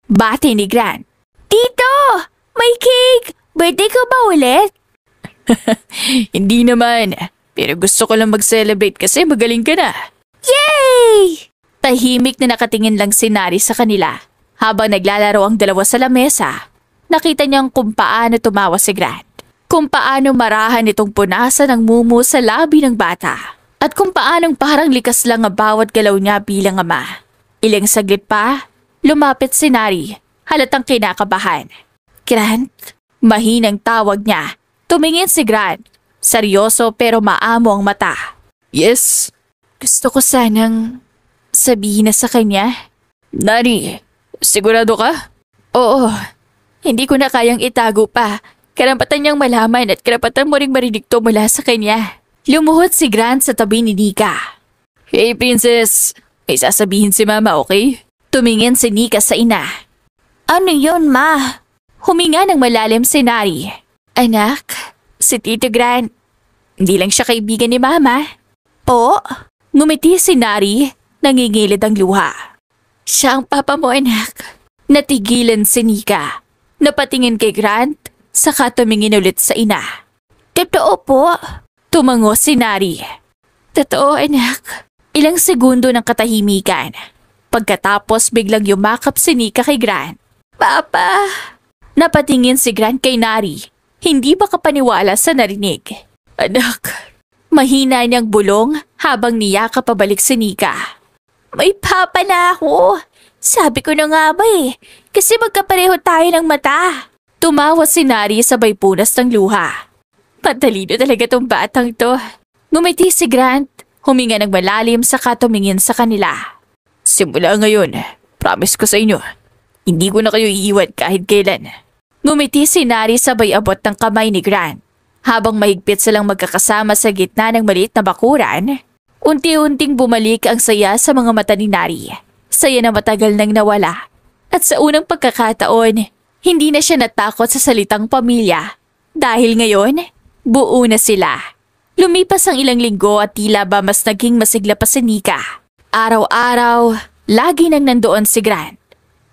[SPEAKER 1] Bati ni Grant. Tito! May cake! Birthday ko ba ulit?
[SPEAKER 2] Hindi naman. Pero gusto ko lang mag-celebrate kasi magaling ka na.
[SPEAKER 1] Yay! Tahimik na nakatingin lang si Nari sa kanila. Habang naglalaro ang dalawa sa lamesa, nakita niyang kung paano tumawa si Grant. Kung paano marahan itong punasan ng mumu sa labi ng bata. At kung paanong parang likas lang ang bawat galaw niya bilang ama. Ilang saglit pa, lumapit si Nari, halatang kinakabahan. Grant? Mahinang tawag niya. Tumingin si Grant. Seryoso pero maamo ang mata.
[SPEAKER 2] Yes?
[SPEAKER 1] Gusto ko sanang sabihin na sa kanya.
[SPEAKER 2] Nari, sigurado ka?
[SPEAKER 1] Oo. Hindi ko na kayang itago pa. Karapatan niyang malaman at karapatan mo ring marinig to mula sa kanya. Lumuhod si Grant sa tabi ni Nika.
[SPEAKER 2] Hey princess, may sasabihin si Mama, okay?
[SPEAKER 1] Tumingin si Nika sa ina. Ano yun, Ma? Huminga ng malalim si Nari. Anak, si Tito Grant. Hindi lang siya kaibigan ni Mama. Po? Ngumiti si Nari, nangingilid ang luha. Siya ang papa mo, anak. Natigilan si Nika. Napatingin kay Grant, saka tumingin ulit sa ina. Totoo po. Tumango si Nari. Totoo, anak. Ilang segundo ng katahimikan. Pagkatapos biglang yumakap si Nika kay Grant. Papa! Napatingin si Grant kay Nari. Hindi makapaniwala sa narinig. Anak! Mahina niyang bulong habang niyakap pabalik si Nika. May papa na ako. Sabi ko na nga ba kasi magkapareho tayo ng mata. Tumawa si Nari sabay punas ng luha. Patalino talaga tong batang to. Ngumiti si Grant, huminga ng malalim saka tumingin sa kanila.
[SPEAKER 2] Simula ngayon, promise ko sa inyo, hindi ko na kayo iiwan kahit kailan.
[SPEAKER 1] Ngumiti si Nari sabay abot ng kamay ni Grant. Habang mahigpit silang magkakasama sa gitna ng maliit na bakuran, unti-unting bumalik ang saya sa mga mata ni Nari. Saya na matagal nang nawala. At sa unang pagkakataon, hindi na siya natakot sa salitang pamilya. Dahil ngayon, buo na sila. Lumipas ang ilang linggo at tila ba mas naging masigla pa si Nika. Araw-araw, lagi nang nandoon si Grant.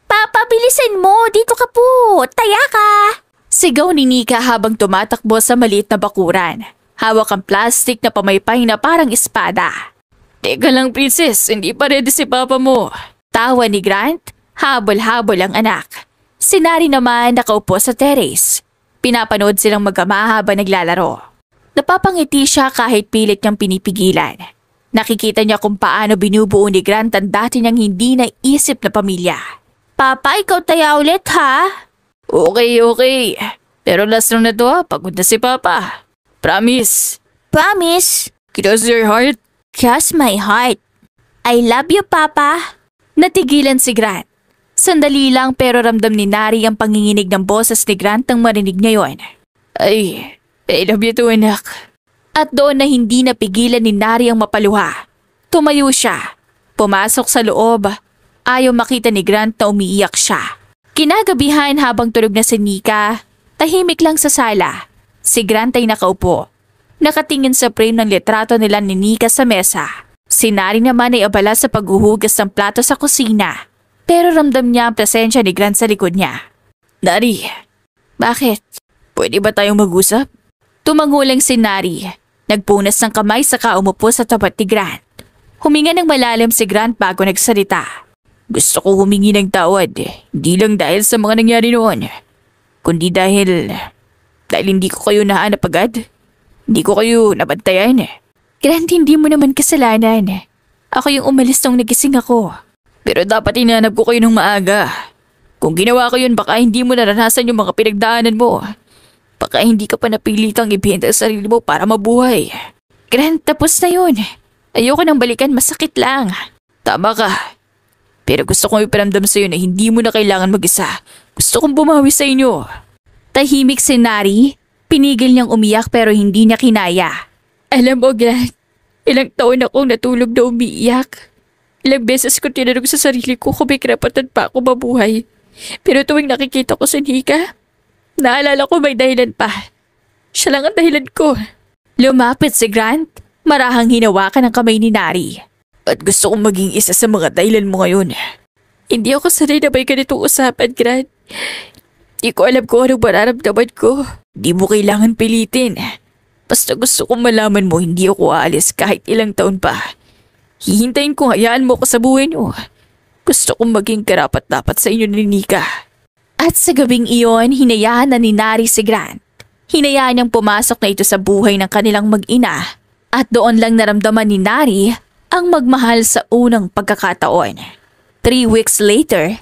[SPEAKER 1] Papa, bilisan mo! Dito ka po! Taya ka! Sigaw ni Nika habang tumatakbo sa maliit na bakuran. Hawak ang plastic na pamaypay na parang espada.
[SPEAKER 2] Teka lang, princess. Hindi pa ready si papa mo.
[SPEAKER 1] Tawa ni Grant, habol-habol ang anak. Si Nari naman nakaupo sa terrace. Pinapanood silang mag-ama habang naglalaro. Napapangiti siya kahit pilit niyang pinipigilan. Nakikita niya kung paano binubuo ni Grant ang dati niyang hindi naisip na pamilya. Papa, ikaw taya ulit ha?
[SPEAKER 2] Okay. Pero last lang na to ha, pagod na si Papa. Promise.
[SPEAKER 1] Promise?
[SPEAKER 2] Cross your heart.
[SPEAKER 1] Cross my heart. I love you, Papa. Natigilan si Grant. Sandali lang pero ramdam ni Nari ang panginginig ng boses ni Grant nang marinig niya yon.
[SPEAKER 2] I love you too, anak.
[SPEAKER 1] At doon na hindi napigilan ni Nari ang mapaluha. Tumayo siya. Pumasok sa loob. Ayaw makita ni Grant na umiiyak siya. Kinagabihan habang tulog na si Nika, tahimik lang sa sala. Si Grant ay nakaupo. Nakatingin sa frame ng litrato nila ni Nika sa mesa. Si Nari naman ay abala sa paghuhugas ng plato sa kusina. Pero ramdam niya ang presensya ni Grant sa likod niya.
[SPEAKER 2] Nari,
[SPEAKER 1] Bakit?
[SPEAKER 2] pwede ba tayong mag-usap?
[SPEAKER 1] Tumangulang si Nari. Nagpunas ng kamay saka umupo sa tapat ni Grant. Huminga ng malalim si Grant bago nagsalita.
[SPEAKER 2] Gusto ko humingi ng tawad. Hindi lang dahil sa mga nangyari noon. Kundi dahil hindi ko kayo nahanap agad. Hindi ko kayo nabantayan.
[SPEAKER 1] Grant, hindi mo naman kasalanan. Ako yung umalis nung nagising ako.
[SPEAKER 2] Pero dapat hinanap ko kayo ng maaga. Kung ginawa ko yun, baka hindi mo naranasan yung mga pinagdaanan mo. Baka hindi ka pa napilitang ibenta ang sarili mo para mabuhay.
[SPEAKER 1] Grant, tapos na yun. Ayoko nang balikan, masakit lang.
[SPEAKER 2] Tama ka. Pero gusto kong iparamdam sa'yo na hindi mo na kailangan mag-isa. Gusto kong bumawi sa inyo.
[SPEAKER 1] Tahimik si Nari. Pinigil niyang umiyak pero hindi niya kinaya.
[SPEAKER 2] Alam mo, Grant, ilang taon akong natulog na umiiyak. Ilang beses ko tinanong sa sarili ko kung may karapatan pa ako mabuhay. Pero tuwing nakikita ko si Nika, naalala ko may dahilan pa. Siya lang ang dahilan ko.
[SPEAKER 1] Lumapit si Grant. Marahang hinawakan ang kamay ni Nari.
[SPEAKER 2] At gusto kong maging isa sa mga dahilan mo ngayon. Hindi ako sanay na may ganitong usapan, Grant. Di ko alam kung anong mararamdaman ko. Di mo kailangan pilitin. Basta gusto kong malaman mo hindi ako aalis kahit ilang taon pa. Hihintayin kong hayaan mo ko sa buhay niyo. Gusto kong maging karapat-dapat sa inyo ni Nika.
[SPEAKER 1] At sa gabing iyon, hinayaan na ni Nari si Grant. Hinayaan niyang pumasok na ito sa buhay ng kanilang mag-ina. At doon lang naramdaman ni Nari ang magmahal sa unang pagkakataon. 3 weeks later,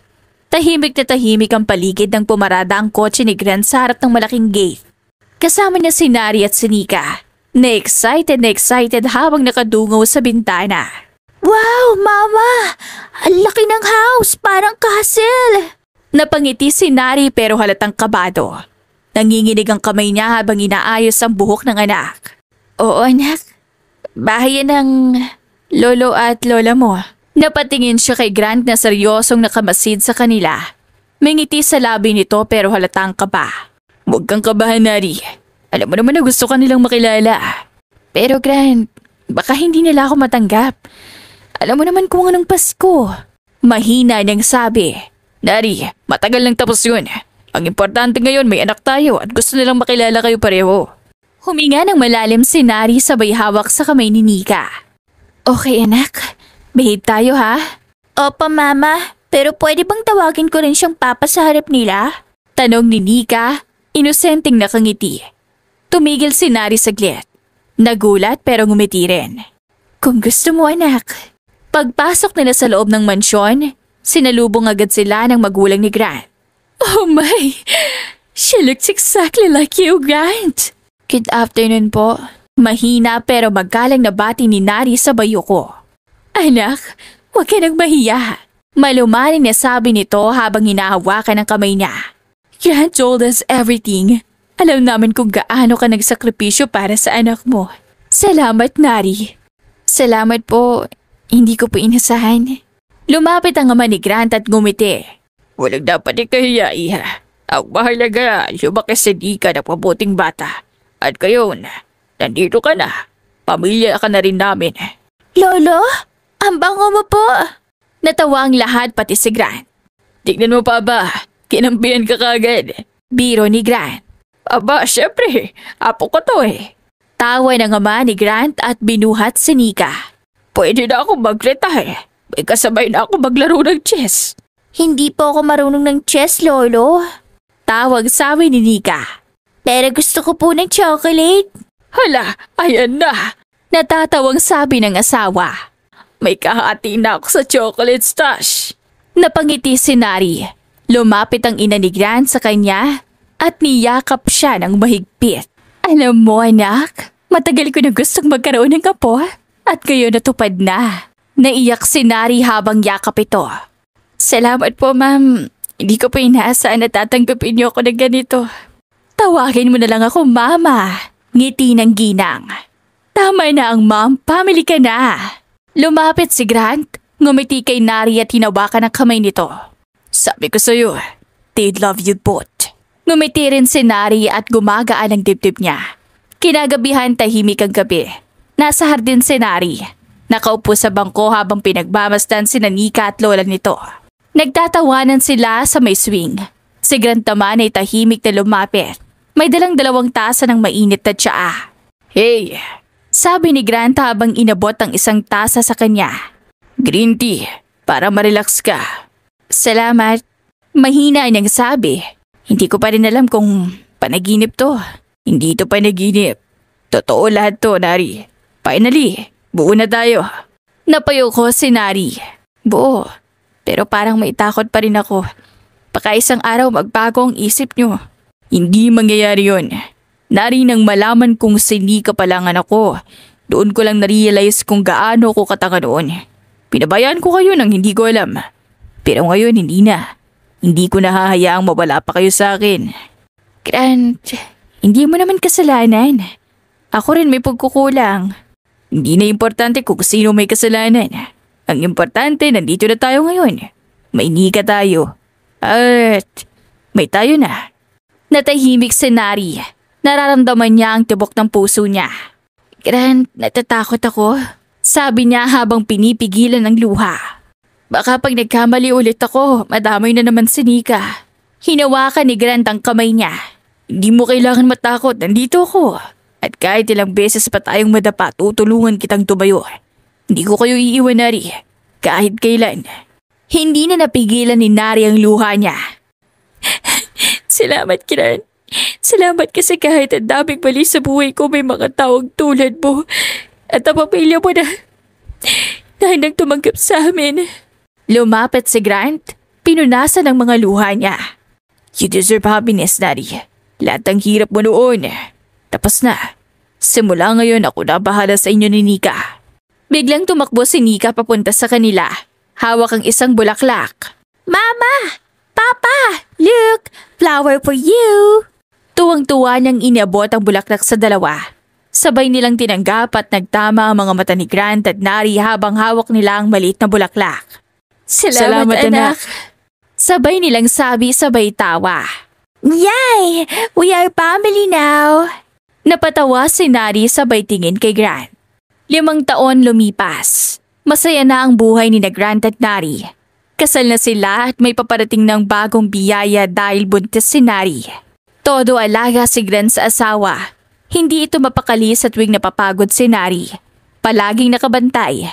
[SPEAKER 1] tahimik na tahimik ang paligid nang pumarada ang kotse ni Grant sa harap ng malaking gate. Kasama niya si Nari at si Nika, na excited habang nakadungaw sa bintana. Wow, Mama! Ang laki ng house! Parang castle! Napangiti si Nari pero halatang kabado. Nanginginig ang kamay niya habang inaayos ang buhok ng anak. Oo, anak. Bahay yan ng lolo at lola mo. Napatingin siya kay Grant na seryosong nakamasid sa kanila. May ngiti sa labi nito pero halatang kaba.
[SPEAKER 2] Huwag kang kabahan, Nari. Alam mo naman na gusto ka nilang makilala.
[SPEAKER 1] Pero Grant, baka hindi nila ako matanggap. Alam mo naman kung anong Pasko. Mahina niyang sabi.
[SPEAKER 2] Nari, matagal lang tapos yun. Ang importante ngayon may anak tayo at gusto nilang makilala kayo pareho.
[SPEAKER 1] Huminga ng malalim si Nari sabay hawak sa kamay ni Nika. Okay anak, behave tayo ha? Opo Mama, pero pwede bang tawagin ko rin siyang Papa sa harap nila? Tanong ni Nika, inosenteng nakangiti. Tumigil si Nari saglit. Nagulat pero ngumiti rin. Kung gusto mo anak. Pagpasok nila sa loob ng mansyon, sinalubong agad sila ng magulang ni Grant. Oh my! She looks exactly like you, Grant! Good afternoon po. Mahina pero magalang na bati ni Nari sa bayo ko. Anak, huwag ka nang mahiya. Malumaning na sabi nito habang hinahawakan ang kamay niya. Grant told us everything. Alam namin kung gaano ka nagsakripisyo para sa anak mo. Salamat, Nari. Salamat po. Hindi ko po inasahan. Lumapit ang ama ni Grant at ngumiti.
[SPEAKER 2] Walang dapat ikahiya, iha. Ang mahalaga, lumaki si Nika na mabuting bata. At ngayon, nandito ka na. Pamilya ka na rin namin.
[SPEAKER 1] Lolo, ang bango mo po. Natawa ang lahat pati si Grant.
[SPEAKER 2] Tignan mo pa ba? Kinampihan ka kagad.
[SPEAKER 1] Biro ni Grant.
[SPEAKER 2] Aba, syempre. Apo ko to eh.
[SPEAKER 1] Tawa ng ama ni Grant at binuhat si Nika.
[SPEAKER 2] Pwede na ako mag-retire. May kasabay na ako maglaro ng chess.
[SPEAKER 1] Hindi po ako marunong ng chess, Lolo. Tawag sabi ni Nika. Pero gusto ko po ng chocolate.
[SPEAKER 2] Hala, ayan na.
[SPEAKER 1] Natatawang sabi ng asawa.
[SPEAKER 2] May kahati na ako sa chocolate stash.
[SPEAKER 1] Napangiti si Nari. Lumapit ang ina ni Grant sa kanya at niyakap siya ng mahigpit. Alam mo anak, matagal ko na gustong magkaroon ng apo at ngayon natupad na. Naiyak si Nari habang yakap ito. Salamat po ma'am. Hindi ko pa inaasahan na tatanggapin niyo ako ng ganito. Tawagin mo na lang ako mama. Ngiti ng ginang. Tama na ang mom, family ka na. Lumapit si Grant, ngumiti kay Nari at hinawakan ang kamay nito.
[SPEAKER 2] Sabi ko sa'yo, they'd love you both.
[SPEAKER 1] Ngumiti rin si Nari at gumagaan ang dibdib niya. Kinagabihan tahimik ang gabi. Nasa hardin si Nari. Nakaupo sa bangko habang pinagmamasdan si Nika at lola nito. Nagtatawanan sila sa may swing. Si Grant naman ay tahimik na lumapit. May dalang 2 tasa ng mainit na tsaa.
[SPEAKER 2] Hey!
[SPEAKER 1] Sabi ni Grant habang inabot ang 1 tasa sa kanya.
[SPEAKER 2] Green tea, para ma-relax ka.
[SPEAKER 1] Salamat. Mahina niyang sabi. Hindi ko pa rin alam kung panaginip to.
[SPEAKER 2] Hindi to panaginip. Totoo lahat to, Nari. Finally, buo na tayo.
[SPEAKER 1] Napayo ko si Nari. Buo. Pero parang may takot pa rin ako. Baka isang araw magbago ang isip niyo.
[SPEAKER 2] Hindi mangyayari yun. Nari nang malaman kung sini ka palang anak ko. Doon ko lang na-realize kung gaano ko katanga noon. Pinabayaan ko kayo nang hindi ko alam. Pero ngayon hindi na. Hindi ko nahahayaang mawala pa kayo sa akin.
[SPEAKER 1] Grant, hindi mo naman kasalanan. Ako rin may pagkukulang.
[SPEAKER 2] Hindi na importante kung sino may kasalanan. Ang importante, nandito na tayo ngayon. May nika tayo. At may tayo na.
[SPEAKER 1] Natahimik si Nari. Nararamdaman niya ang tibok ng puso niya. Grant, natatakot ako. Sabi niya habang pinipigilan ng luha. Baka pag nagkamali ulit ako, madamay na naman si Nika. Hinawakan ni Grant ang kamay niya.
[SPEAKER 2] Hindi mo kailangan matakot, nandito ako. At kahit ilang beses pa tayong madapa, tutulungan kitang tumayo. Hindi ko kayo iiwan, Nari. Kahit kailan.
[SPEAKER 1] Hindi na napigilan ni Nari ang luha niya.
[SPEAKER 2] Salamat, Grant. Salamat kasi kahit ang daming mali sa buhay ko, may mga taong tulad mo. At ang pamilya mo na nang tumanggap sa amin.
[SPEAKER 1] Lumapit si Grant, pinunasan ang mga luha niya.
[SPEAKER 2] You deserve happiness, Nari. Lahat ng hirap mo noon. Tapos na. Simula ngayon ako na bahala sa inyo ni Nika.
[SPEAKER 1] Biglang tumakbo si Nika papunta sa kanila. Hawak ang isang bulaklak. Mama! Papa! Look! Flower for you! Tuwang-tuwa niyang inabot ang bulaklak sa dalawa. Sabay nilang tinanggap at nagtama ang mga mata ni Grant at Nari habang hawak nila ang maliit na bulaklak. Salamat anak! Sabay nilang sabi sabay tawa. Yay! We are family now! Napatawa si Nari sabay tingin kay Grant. 5 taon lumipas. Masaya na ang buhay ni Grant at Nari. Kasal na sila at may paparating ng bagong biyaya dahil buntis si Nari. Todo alaga si Grant sa asawa. Hindi ito mapakali sa tuwing napapagod si Nari. Palaging nakabantay.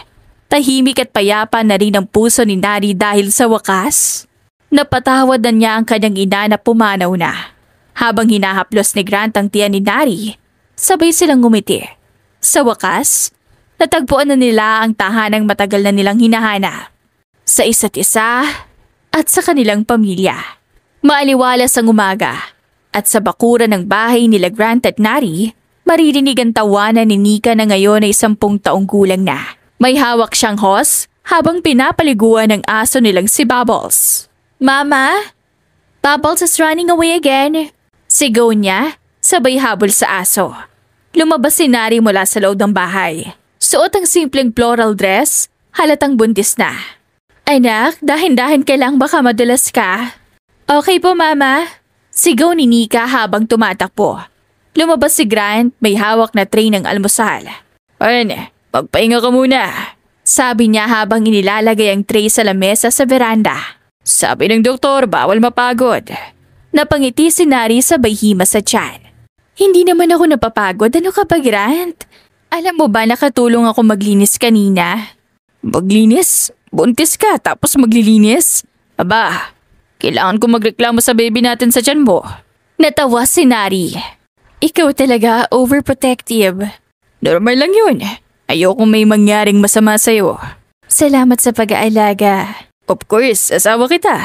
[SPEAKER 1] Tahimik at payapa na rin ang puso ni Nari dahil sa wakas. Napatawad na niya ang kanyang ina na pumanaw na. Habang hinahaplos ni Grant ang tiyan ni Nari, sabay silang ngumiti. Sa wakas, natagpuan na nila ang tahanang matagal na nilang hinahanap. Sa isa't isa at sa kanilang pamilya. Maaliwalas ang umaga at sa bakuran ng bahay nila Grant at Nari, maririnig ang tawanan ni Nika na ngayon ay 10 taong gulang na. May hawak siyang hose habang pinapaliguan ng aso nilang si Bubbles. Mama, Bubbles is running away again. Sigaw niya, sabay habol sa aso. Lumabas si Nari mula sa loob ng bahay. Suot ang simpleng floral dress, halatang buntis na. Anak, dahan-dahan ka lang baka madulas ka. Okay po, Mama. Sigaw ni Nika habang tumatakbo. Lumabas si Grant, may hawak na tray ng almusal.
[SPEAKER 2] Ayun, magpahinga ka muna.
[SPEAKER 1] Sabi niya habang inilalagay ang tray sa lamesa sa veranda.
[SPEAKER 2] Sabi ng doktor, bawal mapagod.
[SPEAKER 1] Napangiti si Nari sabay hima sa tiyan. Hindi naman ako napapagod. Ano ka ba, Grant? Alam mo ba nakatulong ako maglinis kanina?
[SPEAKER 2] Maglinis? Buntis ka tapos maglilinis? Aba, kailangan ko magreklamo sa baby natin sa tiyan mo.
[SPEAKER 1] Natawa si Nari. Ikaw talaga overprotective.
[SPEAKER 2] Normal lang yun. Ayoko may mangyaring masama sa'yo.
[SPEAKER 1] Salamat sa pag-aalaga.
[SPEAKER 2] Of course, asawa kita.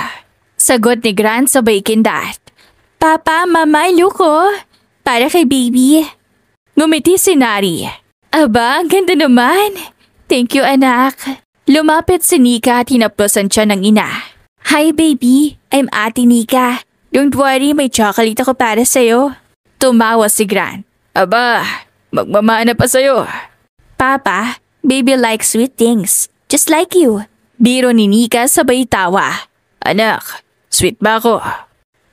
[SPEAKER 1] Sagot ni Grant sabay kindat. Papa, Mama, ko. Para kay baby. Ngumiti si Nari. Aba, ang ganda naman. Thank you, anak. Lumapit si Nika at hinaplosan siya ng ina. Hi, baby. I'm Ate Nika. Don't worry, may chocolate ako para sa'yo. Tumawa si Grant.
[SPEAKER 2] Aba, magmamana pa sa'yo.
[SPEAKER 1] Papa, baby likes sweet things. Just like you. Biro ni Nika sabay tawa.
[SPEAKER 2] Anak, sweet ba ako?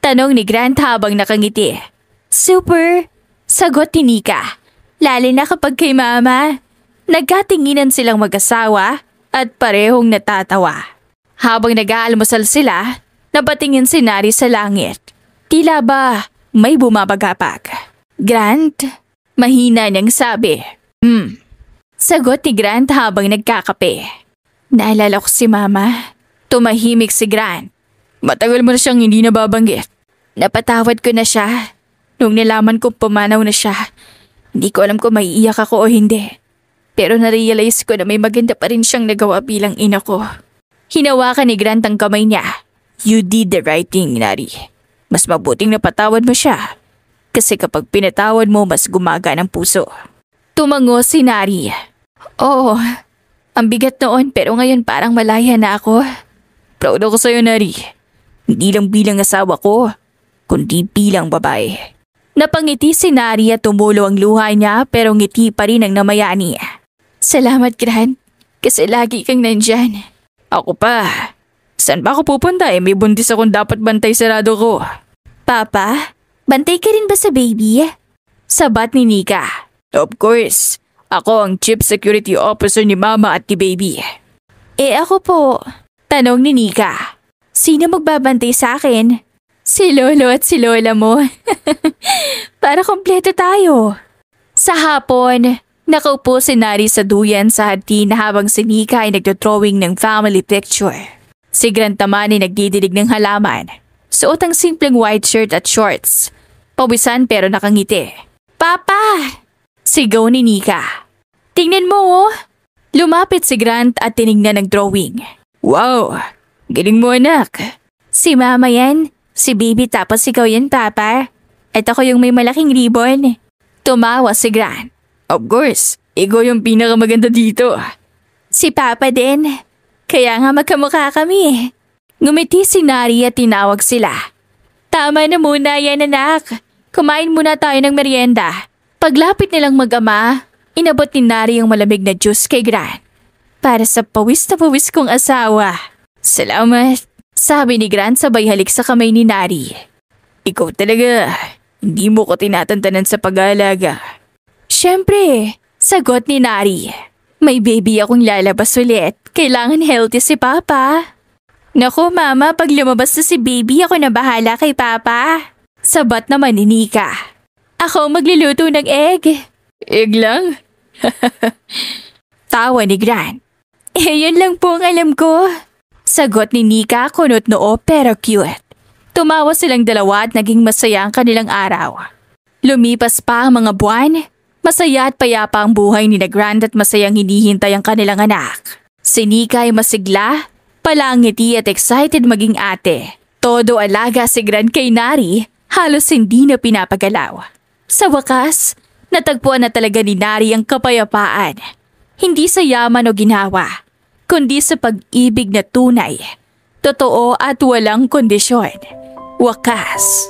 [SPEAKER 1] Tanong ni Grant habang nakangiti. Super. Sagot ni Nika. Lalo na kapag kay Mama. Nagkatinginan silang mag-asawa at parehong natatawa. Habang nag-aalmusal sila, napatingin si Nari sa langit. Tila ba may bumabagapag? Grant? Mahina niyang sabi. Sagot ni Grant habang nagkakape. Naalala ko si Mama. Tumahimik si Grant.
[SPEAKER 2] Matagal mo na siyang hindi nababanggit.
[SPEAKER 1] Napatawad ko na siya. Nung nalaman kong pumanaw na siya, hindi ko alam kung maiiyak ako o hindi. Pero narealize ko na may maganda pa rin siyang nagawa bilang ina ko. Hinawakan ni Grant ang kamay niya.
[SPEAKER 2] You did the right thing, Nari. Mas mabuting napatawad mo siya. Kasi kapag pinatawad mo, mas gumagaan ang puso.
[SPEAKER 1] Tumango si Nari. Oo, ang bigat noon pero ngayon parang malaya na ako.
[SPEAKER 2] Proud ako sa'yo, Nari. Hindi lang bilang asawa ko, kundi bilang babae.
[SPEAKER 1] Napangiti si Nari at tumulo ang luha niya pero ngiti pa rin ang namayani. Salamat, Grant. Kasi lagi kang nandyan.
[SPEAKER 2] Ako pa. Saan ba ako pupunta may buntis akong dapat bantay sarado ko.
[SPEAKER 1] Papa, bantay ka rin ba sa baby? Sabat ni Nika.
[SPEAKER 2] Of course. Ako ang chief security officer ni Mama at ni Baby.
[SPEAKER 1] Ako po. Tanong ni Nika. Sino magbabantay sa akin? Si Lolo at si Lola mo. Para kompleto tayo. Sa hapon, nakaupo si Nari sa duyan sa hardin habang si Nika ay nagdodrawing ng family picture. Si Grant naman ay nagdidilig ng halaman. Suot ang simpleng white shirt at shorts. Pawisan pero nakangiti. Papa! Sigaw ni Nika. Tingnan mo oh! Lumapit si Grant at tinignan ang drawing.
[SPEAKER 2] Wow! Galing mo anak!
[SPEAKER 1] Si Mama yan. Si Baby tapos ikaw yan, Papa. At ako yung may malaking ribbon. Tumawa si Grant.
[SPEAKER 2] Of course, ikaw yung pinakamaganda dito.
[SPEAKER 1] Si Papa din. Kaya nga magkamukha kami. Ngumiti si Nari at tinawag sila. Tama na muna yan, anak. Kumain muna tayo ng merienda. Paglapit nilang mag-ama, inabot ni Nari ang malamig na juice kay Grant. Para sa pawis na pawis kong asawa.
[SPEAKER 2] Salamat.
[SPEAKER 1] Sabi ni Grant sabay halik sa kamay ni Nari.
[SPEAKER 2] Ikaw talaga, hindi mo ko tinatantanan sa pag-aalaga.
[SPEAKER 1] Siyempre, sagot ni Nari. May baby akong lalabas ulit. Kailangan healthy si Papa. Naku Mama, pag lumabas na si baby ako na bahala kay Papa. Sabat naman ni Nika. Ako magluluto ng egg.
[SPEAKER 2] Egg lang?
[SPEAKER 1] Tawa ni Grant. Yun lang po ang alam ko. Sagot ni Nika, kunot noo pero cute. Tumawa silang dalawa at naging masaya ang kanilang araw. Lumipas pa ang mga buwan. Masaya at payapa ang buhay ni Grant at masayang hinihintay ang kanilang anak. Si Nika ay masigla, palangiti at excited maging ate. Todo alaga si Grant kay Nari, halos hindi na pinapagalaw. Sa wakas, natagpuan na talaga ni Nari ang kapayapaan. Hindi sa yaman o ginawa, kundi sa pag-ibig na tunay, totoo at walang kondisyon. Wakas.